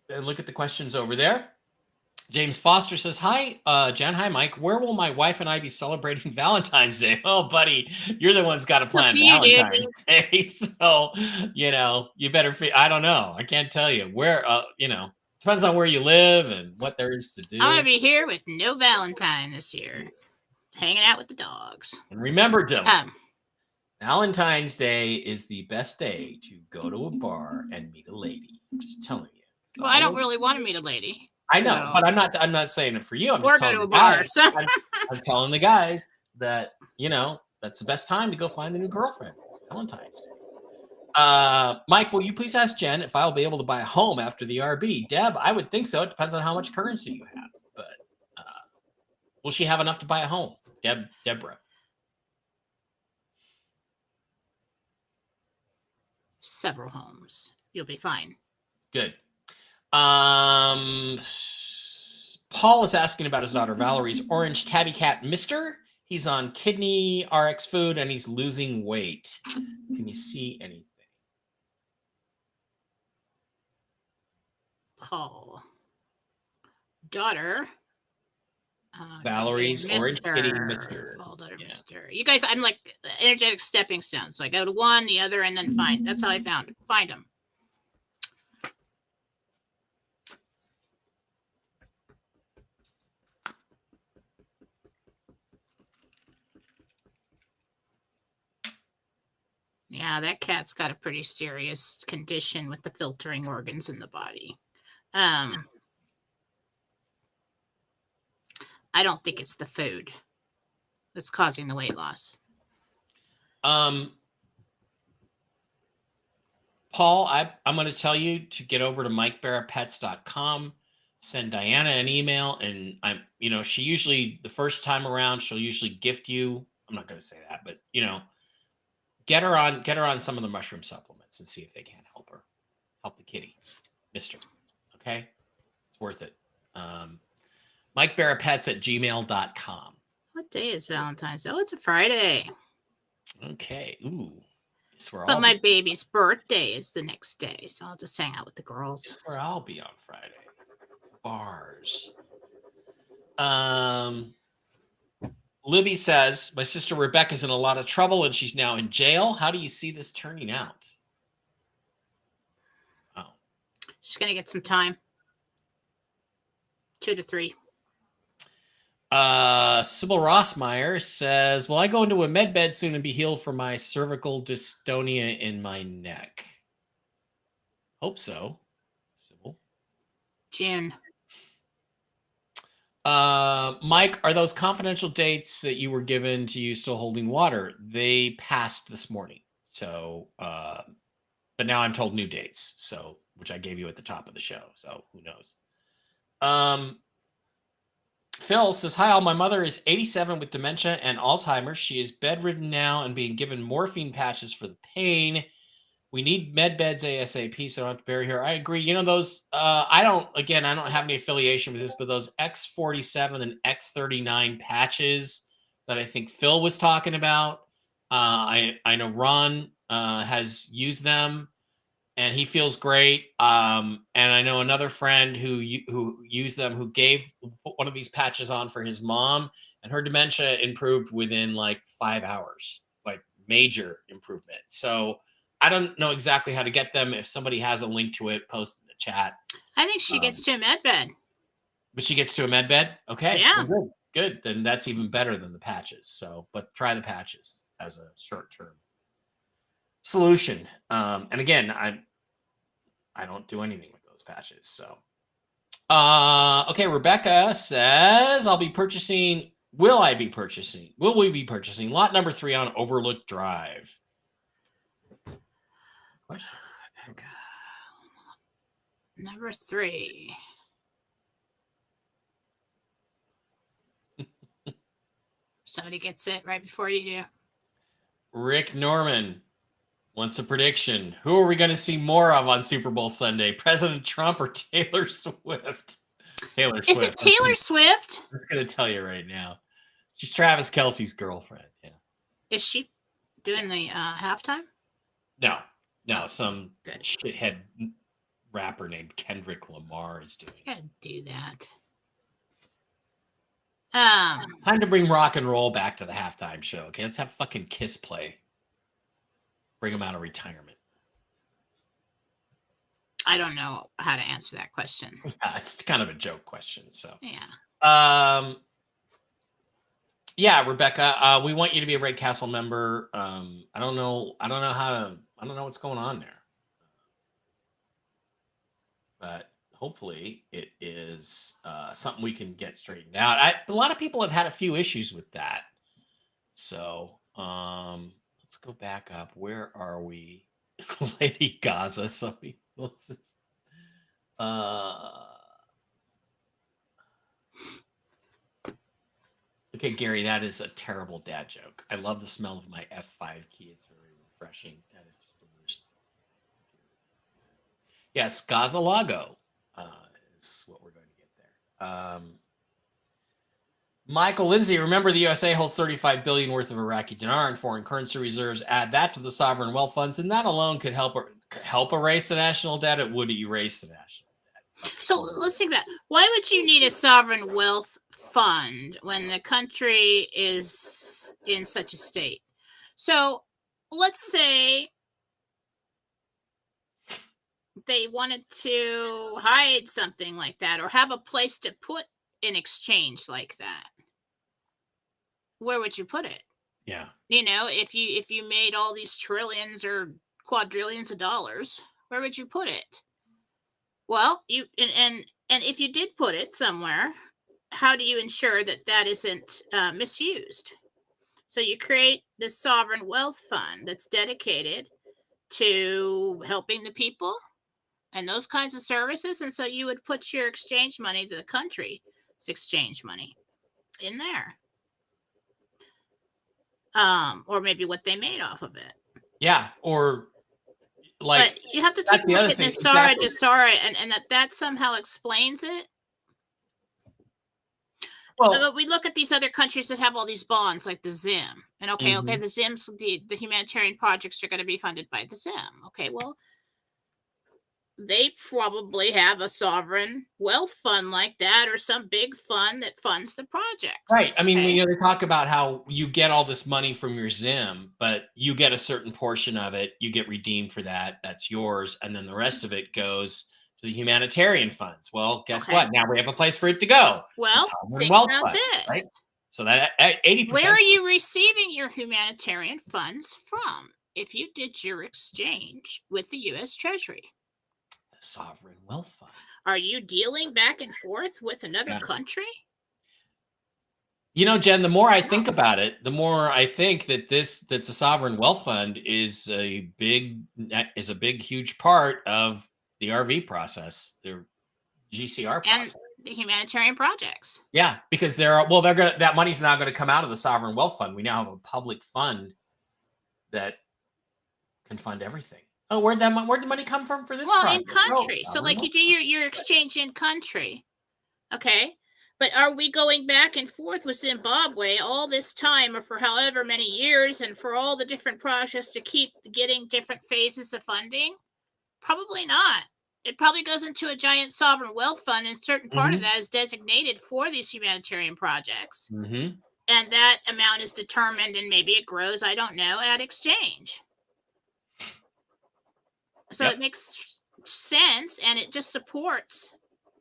and look at the questions over there. James Foster says, hi, Jen. Hi, Mike. Where will my wife and I be celebrating Valentine's Day? Oh, buddy, you're the one's got to plan Valentine's Day. So, you better, I don't know. I can't tell you where, depends on where you live and what there is to do. I'm going to be here with no Valentine this year. Hanging out with the dogs. And remember, Jim, Valentine's Day is the best day to go to a bar and meet a lady. I'm just telling you. Well, I don't really want to meet a lady. I know, but I'm not saying it for you. I'm just telling go to a bar. I'm telling the guys that, that's the best time to go find a new girlfriend. It's Valentine's Day. Mike, will you please ask Jen if I'll be able to buy a home after the RB? Deb, I would think so. It depends on how much currency you have. But will she have enough to buy a home? Deborah. Several homes. You'll be fine. Good. Paul is asking about his daughter Valerie's orange tabby cat, Mister. He's on kidney RX food and he's losing weight. Can you see anything? Paul. daughter. Valerie's Okay, Orange Kitty Mr. Mister. Paul, daughter, Yeah. Mr. You guys, I'm like energetic stepping stone. So I go to one, the other, and then find. That's how I find them. Yeah, that cat's got a pretty serious condition with the filtering organs in the body. I don't think it's the food that's causing the weight loss. Paul, I'm going to tell you to get over to MikeBarrettPets.com, send Diana an email, and she usually, the first time around, she'll usually gift you. I'm not going to say that, but get her on some of the mushroom supplements and see if they can't help the kitty, Mister. Okay, it's worth it. MikeBarrettPets@gmail.com. What day is Valentine's? Oh, it's a Friday. Okay. Ooh. But my baby's birthday is the next day, so I'll just hang out with the girls. Guess where I'll be on Friday. Bars. Libby says, my sister Rebecca's in a lot of trouble and she's now in jail. How do you see this turning out? Oh. She's going to get some time. 2 to 3. Sybil Rossmeyer says, will I go into a med bed soon and be healed from my cervical dystonia in my neck? Hope so. Sybil. June. Mike, are those confidential dates that you were given to you still holding water? They passed this morning. So, but now I'm told new dates. So, which I gave you at the top of the show. So who knows? Phil says, hi, all. My mother is 87 with dementia and Alzheimer's. She is bedridden now and being given morphine patches for the pain. We need med beds ASAP, so I don't have to bury her. I agree. Those, I don't have any affiliation with this, but those X47 and X39 patches that I think Phil was talking about, I know Ron has used them and he feels great. And I know another friend who used them, who put one of these patches on for his mom, and her dementia improved within like 5 hours, like major improvement. So I don't know exactly how to get them. If somebody has a link to it, post in the chat. I think she gets to a med bed. But she gets to a med bed? Okay. Yeah. Well, good. Then that's even better than the patches. So, but try the patches as a short-term solution. And again, I don't do anything with those patches. So, okay. Rebecca says, will we be purchasing lot number 3 on Overlook Drive? Question. Number 3. Somebody gets it right before you do. Rick Norman wants a prediction. Who are we going to see more of on Super Bowl Sunday? President Trump or Taylor Swift? Taylor Swift. Is it Taylor Swift? I'm just going to tell you right now. She's Travis Kelce's girlfriend. Yeah. Is she doing the halftime? No. Some shithead rapper named Kendrick Lamar is doing it. You gotta do that. Time to bring rock and roll back to the halftime show. Okay, let's have fucking Kiss play. Bring them out of retirement. I don't know how to answer that question. Yeah, it's kind of a joke question. So yeah. Yeah, Rebecca, we want you to be a Red Castle member. I don't know what's going on there. But hopefully it is something we can get straightened out. A lot of people have had a few issues with that. So let's go back up. Where are we? Lady Gaza. Let's just, okay, Gary, that is a terrible dad joke. I love the smell of my F5 key. It's very refreshing. That is just the worst. Yes, Gaza-Lago is what we're going to get there. Michael Lindsay, remember the USA holds $35 billion worth of Iraqi dinar and foreign currency reserves. Add that to the sovereign wealth funds, and that alone could help erase the national debt. It would erase the national debt. So let's think about why would you need a sovereign wealth fund when the country is in such a state? So let's say they wanted to hide something like that or have a place to put in exchange like that. Where would you put it? Yeah. If you made all these trillions or quadrillions of dollars, where would you put it? Well, you and if you did put it somewhere, how do you ensure that that isn't misused? So you create this sovereign wealth fund that's dedicated to helping the people and those kinds of services. And so you would put your exchange money, the country's exchange money, in there, or maybe what they made off of it. Yeah. Or like, But you have to take that's a the look other at thing. Nasara Exactly. Jasara and that somehow explains it. Well, But we look at these other countries that have all these bonds, like the Zim, and okay, mhm. the Zims, the humanitarian projects are going to be funded by the Zim. Okay, well, they probably have a sovereign wealth fund like that, or some big fund that funds the projects. Right. I mean, Okay, they talk about how you get all this money from your Zim, but you get a certain portion of it. You get redeemed for that. That's yours. And then the rest of it goes to the humanitarian funds. Well, guess okay. what? Now we have a place for it to go. The Well, sovereign think wealth about fund, right? this. So that Where 80%, are you receiving your humanitarian funds from? If you did your exchange with the U.S. Treasury, the sovereign wealth fund. are you dealing back and forth with another Yeah. country? You know, Jen, the more I No. think about it, the more I think that that's a sovereign wealth fund is a big huge part of the RV process, the GCR And process. the humanitarian projects. Yeah, because they're gonna that money's now gonna come out of the sovereign wealth fund. We now have a public fund that can fund everything. Oh, where'd the money come from for this Well, in project? Oh, country. So, sovereign like, you wealth do fund. your exchange in country. Okay. But are we going back and forth with Zimbabwe all this time or for however many years and for all the different projects to keep getting different phases of funding? Probably not. It probably goes into a giant sovereign wealth fund, and a certain part of Mhm, that is designated for these humanitarian projects. mhm. And that amount is determined, and maybe it grows, I don't know, at exchange. So it Yep. makes sense, and it just supports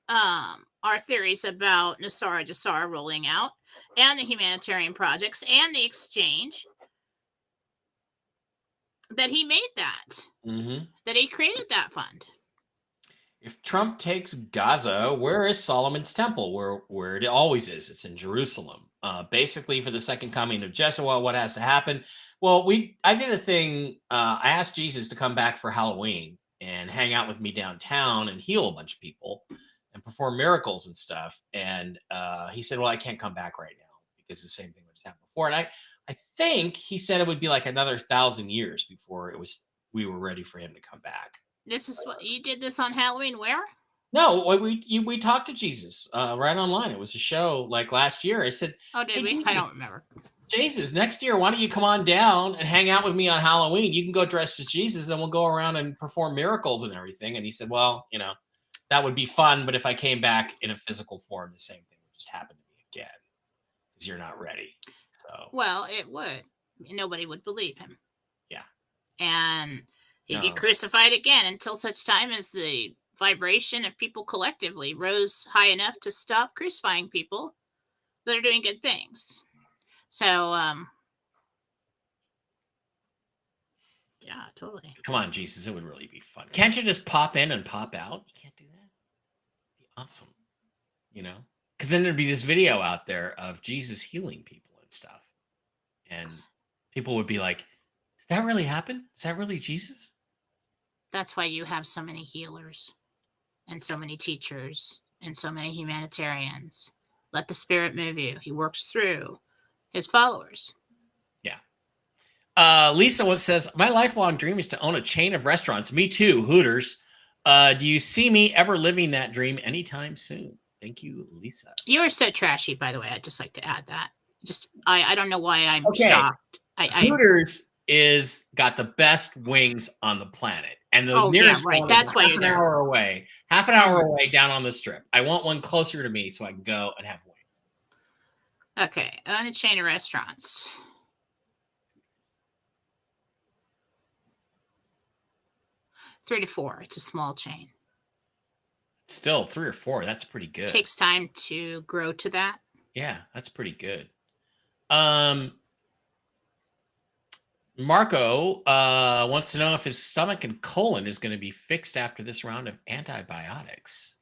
our theories about Nasara Jasara rolling out and the humanitarian projects and the exchange that he made Mhm. that he created that fund. If Trump takes Gaza, where is Solomon's temple? Where it always is. It's in Jerusalem. Basically, for the second coming of Jeshua, what has to happen? Well, I did a thing. I asked Jesus to come back for Halloween and hang out with me downtown and heal a bunch of people and perform miracles and stuff. And he said, "Well, I can't come back right now because the same thing was happened before." And I think he said it would be like another 1,000 years before we were ready for him to come back. This is what you did this on Halloween. Where? No, we talked to Jesus, right online. It was a show, like, last year. I said, Oh, did "Hey, we? I don't remember. Jesus, next year, why don't you come on down and hang out with me on Halloween? You can go dressed as Jesus, and we'll go around and perform miracles and everything." And he said, "Well, that would be fun, but if I came back in a physical form, the same thing would just happen to me again because you're not ready." So, Well, it would. Nobody would believe him. yeah. And he'd get No. crucified again until such time as the vibration of people collectively rose high enough to stop crucifying people that are doing good things. So, yeah, totally. Come on, Jesus, it would really be fun. Can't you just pop in and pop out? You can't do that? It'd be awesome. Because then there'd be this video out there of Jesus healing people and stuff, and people would be like, "Did that really happen? Is that really Jesus?" That's why you have so many healers and so many teachers and so many humanitarians. Let the spirit move you. He works through his followers. Yeah. Lisa what says, "My lifelong dream is to own a chain of restaurants." Me too, Hooters. Do you see me ever living that dream anytime soon? Thank you, Lisa. You are so trashy, by the way. I'd just like to add that. I don't know why I'm Okay, shocked. I Hooters is got the best wings on the planet. and the Oh, yeah, nearest right. one is That's why half you're an there. hour away. Half an hour Mhm. away down on the strip. I want one closer to me so I can go and have wings. Okay, own a chain of restaurants. Three to four. It's a small chain. Still 3 or 4. That's pretty good. Takes time to grow to that. Yeah, that's pretty good. Marco wants to know if his stomach and colon is going to be fixed after this round of antibiotics.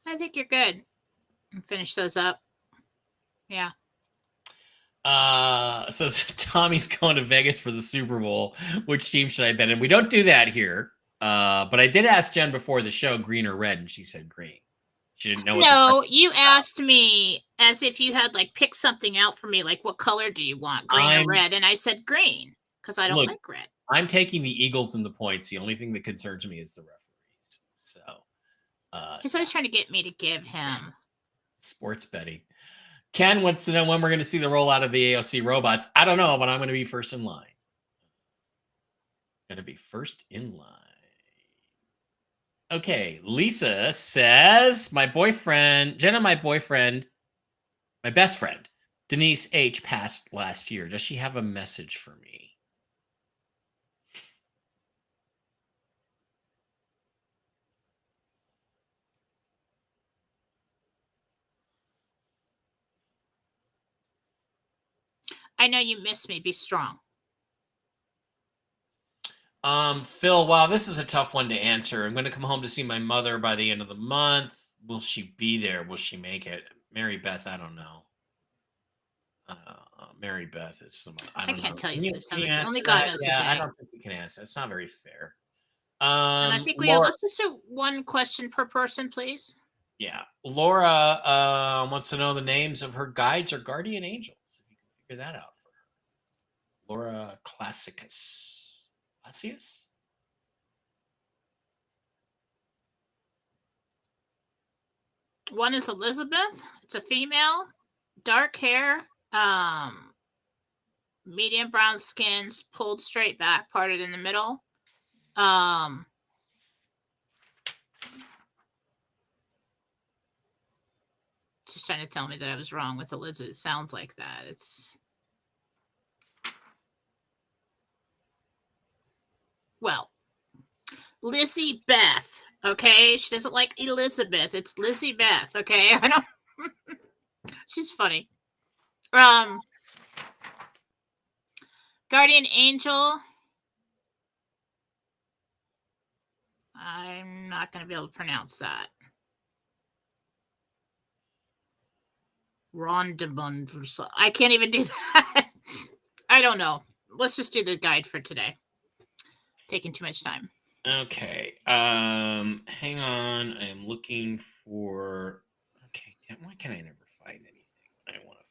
I think you're good. And finish those up. Yeah. Says Tommy's going to Vegas for the Super Bowl. Which team should I bet in? We don't do that here. But I did ask Jen before the show, green or red, and she said green. She didn't know what No, you asked me as if you had like picked something out for me, like what color do you want, green or red? And I said green because I don't like red. I'm taking the Eagles and the points. The only thing that concerns me is the referees. So He's always trying to get me to give him sports betting. Ken wants to know when we're going to see the rollout of the AOC robots. I don't know, but I'm going to be first in line. Going to be first in line. Okay, Lisa says, my boyfriend, Jenna, my boyfriend, my best friend, Denise H. passed last year. Does she have a message for me? I know you miss me. Be strong. Phil, wow, this is a tough one to answer. I'm going to come home to see my mother by the end of the month. Will she be there? Will she make it? Mary Beth, I don't know. Mary Beth is someone I don't can't know. tell you Can somebody. answer Only God that? knows the Yeah, I day. don't think we can answer. It's not very fair. And I think we have, let's just do one question per person, please. Yeah. Laura wants to know the names of her guides or guardian angels. If you can figure that out for her. Laura Classicus. Classius? One is Elizabeth. It's a female, dark hair, medium brown skins, pulled straight back, parted in the middle. She's trying to tell me that I was wrong with Elizabeth. It sounds like that. It's Lizzie Beth. Okay, she doesn't like Elizabeth. It's Lizzie Beth. Okay, I don't. She's funny. Guardian angel. I'm not going to be able to pronounce that. Rondamund. I can't even do that. I don't know. Let's just do the guide for today. Taking too much time. Okay. Hang on. I am looking for. Okay. Damn, why can I never find anything when I want to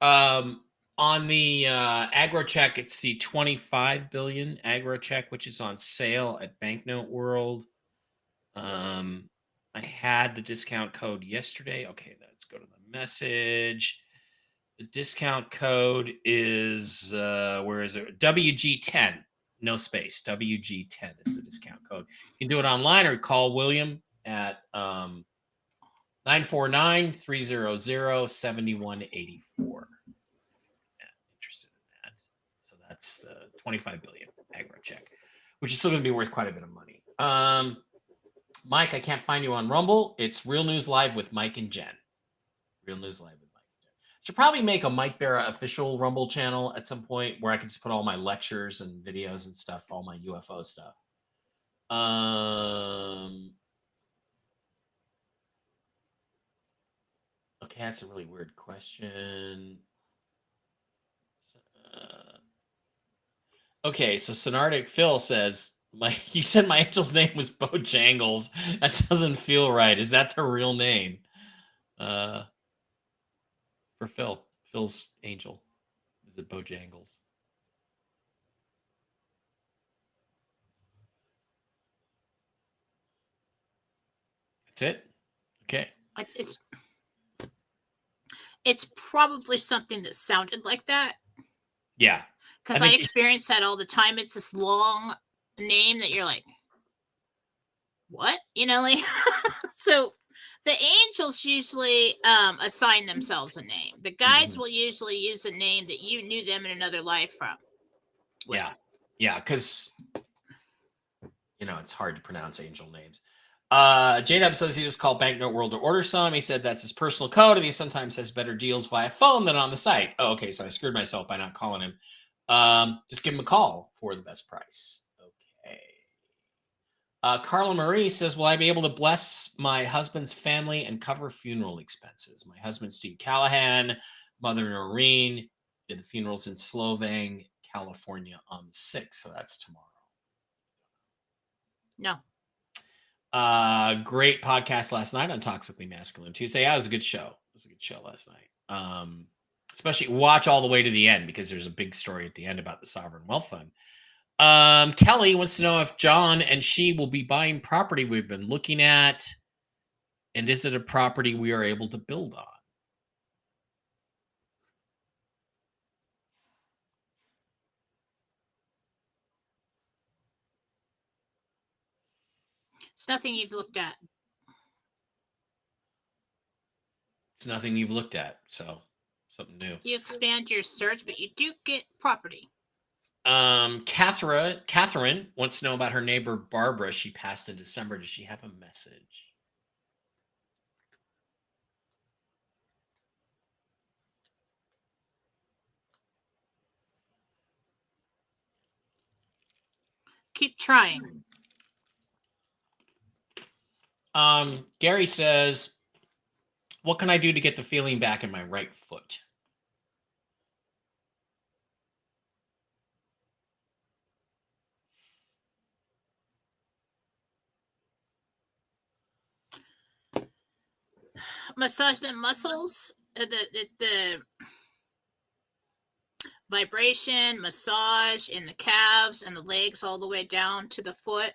find it? On the aggro check, it's the 25 billion aggro check, which is on sale at Banknote World. I had the discount code yesterday. Okay, let's go to the message. The discount code is where is it? WG10. No space. WG10 is the discount code. You can do it online or call William at 949-300-7184. Interested in that. So that's the 25 billion aggro check, which is still going to be worth quite a bit of money. Mike, I can't find you on Rumble. It's Real News Live with Mike and Jen. Real News Live with Mike and Jen. Should probably make a Mike Barra official Rumble channel at some point where I can just put all my lectures and videos and stuff, all my UFO stuff. Okay, that's a really weird question. Okay, so Sonardic Phil says, you said my angel's name was Bojangles. That doesn't feel right. Is that the real name? For Phil. Phil's angel. Is it Bojangles? I That's it? Okay. It's it's probably something that sounded like that Yeah. I because I think experience that all the time. It's this long name that you're like, what? Like so the angels usually assign themselves a name. The guides Mhm. will usually use a name that you knew them in another life from with. Yeah. Yeah, because it's hard to pronounce angel names. J-Dub says he just called Banknote World to order some. He said that's his personal code, and he sometimes has better deals via phone than on the site. Oh, okay, so I screwed myself by not calling him. Just give him a call for the best price. Okay. Carla Marie says, will I be able to bless my husband's family and cover funeral expenses? My husband, Steve Callahan, mother Noreen, did the funerals in Slovang, California on the 6th. So that's tomorrow. No. Great podcast last night on Toxically Masculine Tuesday. Yeah, it was a good show. It was a good show last night. Especially watch all the way to the end because there's a big story at the end about the Sovereign Wealth Fund. Kelly wants to know if John and she will be buying property we've been looking at, and is it a property we are able to build on? It's nothing you've looked at. It's nothing you've looked at, so something new. You expand your search, but you do get property. Catherine wants to know about her neighbor Barbara. She passed in December. Does she have a message? Keep trying. Gary says, what can I do to get the feeling back in my right foot? Massage the muscles, the vibration, massage in the calves and the legs all the way down to the foot.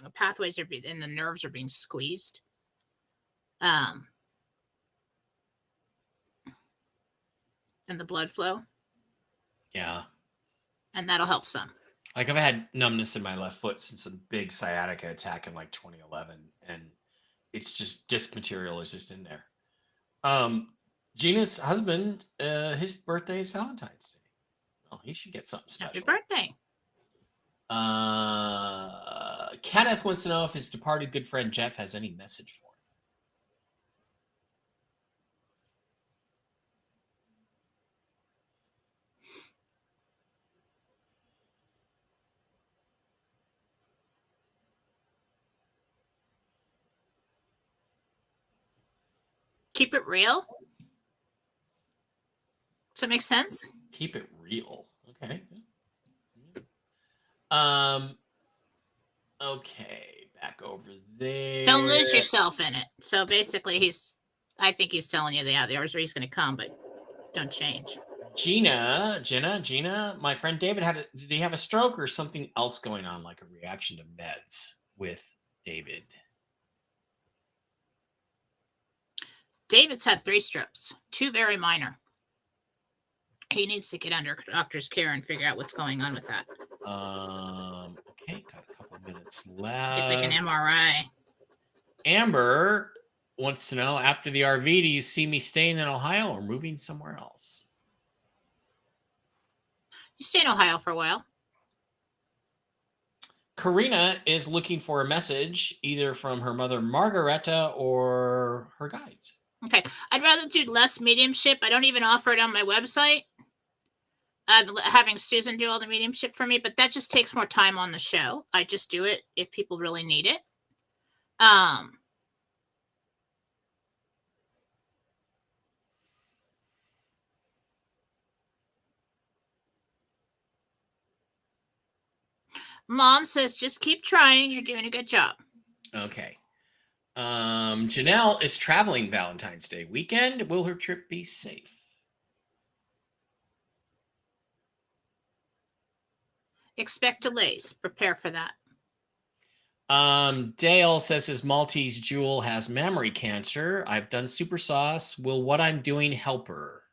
The pathways and the nerves are being squeezed. And the blood flow. Yeah. And that'll help some. Like I've had numbness in my left foot since a big sciatica attack in like 2011, and it's just disc material is just in there. Gina's husband, his birthday is Valentine's Day. Oh, he should get something special. Happy birthday. Kenneth wants to know if his departed good friend Jeff has any message for him. Keep it real. Does that make sense? Keep it real. Okay. Okay, back over there. Don't lose yourself in it. So basically, I think he's telling you there's where he's going to come, but don't change. Gina, my friend David did he have a stroke or something else going on, like a reaction to meds with David? David's had 3 strokes, 2 very minor. He needs to get under doctor's care and figure out what's going on with that. Okay, got a couple minutes left. Get like an MRI. Amber wants to know, after the RV, do you see me staying in Ohio or moving somewhere else? You stay in Ohio for a while. Karina is looking for a message either from her mother Margareta or her guides. Okay, I'd rather do less mediumship. I don't even offer it on my website. I'm having Susan do all the mediumship for me, but that just takes more time on the show. I just do it if people really need it. Mom says, just keep trying. You're doing a good job. Okay. Janelle is traveling Valentine's Day weekend. Will her trip be safe? Expect delays. Prepare for that. Dale says his Maltese Jewel has mammary cancer. I've done super sauce. Will what I'm doing help her?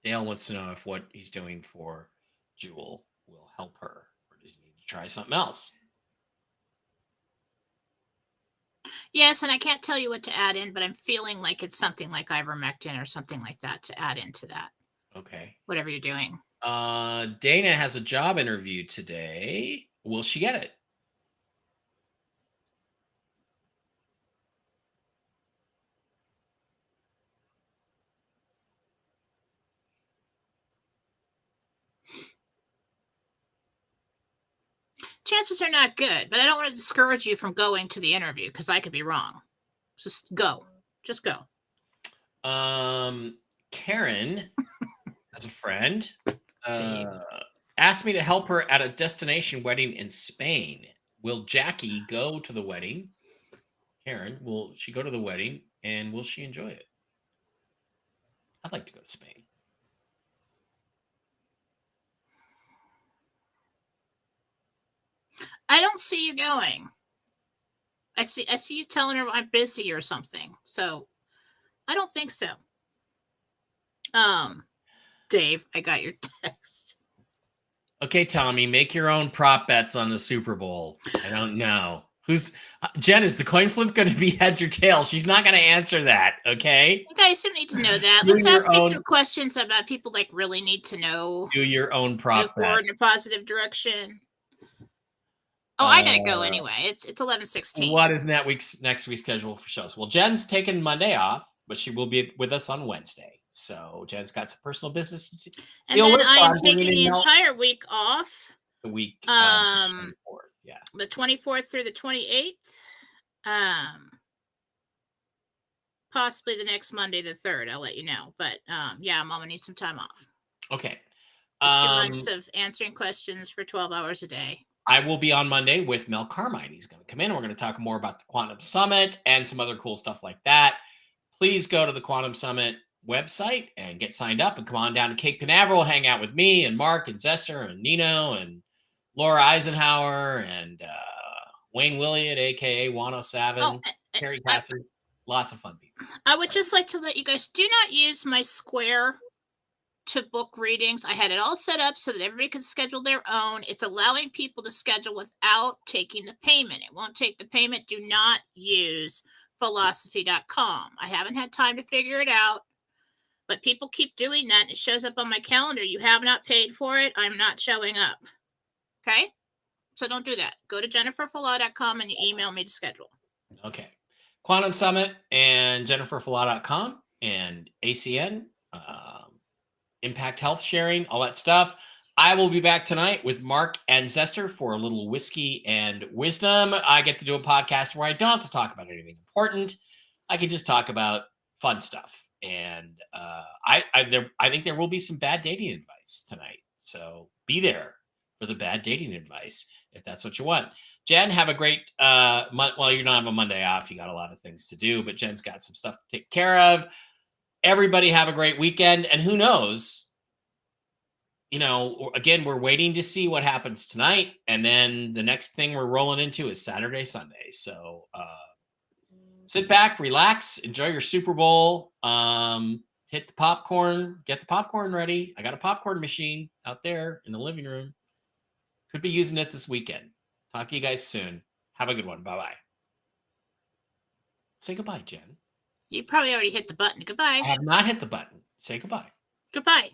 Dale wants to know if what he's doing for Jewel will help her, or does he need to try something else? Yes, and I can't tell you what to add in, but I'm feeling like it's something like ivermectin or something like that to add into that. Okay. Whatever you're doing. Dana has a job interview today. Will she get it? Chances are not good, but I don't want to discourage you from going to the interview because I could be wrong. Just go. Just go. Karen, as a friend, Dave. asked me to help her at a destination wedding in Spain. Will Jackie go to the wedding? Karen, will she go to the wedding and will she enjoy it? I'd like to go to Spain. I don't see you going. I see you telling her I'm busy or something. So I don't think so. Dave, I got your text. Okay, Tommy, make your own prop bets on the Super Bowl. I don't know. Who's Jen? Is the coin flip going to be heads or tails? She's not going to answer that. Okay. You guys don't need to know that. Do Let's your ask me own- some questions about people like really need to know. Do your own Move prop bet. forward in a positive direction. Oh, I gotta go anyway. It's 11:16. What is next week's schedule for shows? Well, Jen's taking Monday off, but she will be with us on Wednesday. So Jen's got some personal business to And deal then with. I am I'm taking bringing the in entire week off. the week Um, 24th. Yeah. The 24th through the 28th. Possibly the next Monday, the 3rd. I'll let you know. But yeah, Mama needs some time off. Okay. 2 months of answering questions for 12 hours a day. I will be on Monday with Mel Carmine. He's going to come in. We're going to talk more about the Quantum Summit and some other cool stuff like that. Please go to the Quantum Summit website and get signed up and come on down to Cape Canaveral. Hang out with me and Mark and Zester and Nino and Laura Eisenhower and Wayne Williott, a.k.a. Wano Savin, Terry Cassidy. Lots of fun people. I would just like to let you guys do not use my Square to book readings. I had it all set up so that everybody could schedule their own. It's allowing people to schedule without taking the payment. It won't take the payment. Do not use philosophy.com. I haven't had time to figure it out, but people keep doing that. It shows up on my calendar. You have not paid for it. I'm not showing up. Okay? So don't do that. Go to jenniferfalaw.com and you email me to schedule. Okay. Quantum Summit and jenniferfalaw.com and ACN, Impact Health Sharing, all that stuff. I will be back tonight with Mark and Zester for a little whiskey and wisdom. I get to do a podcast where I don't have to talk about anything important. I can just talk about fun stuff. And I think there will be some bad dating advice tonight. So be there for the bad dating advice if that's what you want. Jen, have a great month. Well, you don't have a Monday off. You got a lot of things to do, but Jen's got some stuff to take care of. Everybody have a great weekend. And who knows, again, we're waiting to see what happens tonight. And then the next thing we're rolling into is Saturday, Sunday. So sit back, relax, enjoy your Super Bowl. Hit the popcorn, get the popcorn ready. I got a popcorn machine out there in the living room. Could be using it this weekend. Talk to you guys soon. Have a good one. Bye-bye. Say goodbye, Jen. You probably already hit the button. Goodbye. I have not hit the button. Say goodbye. Goodbye.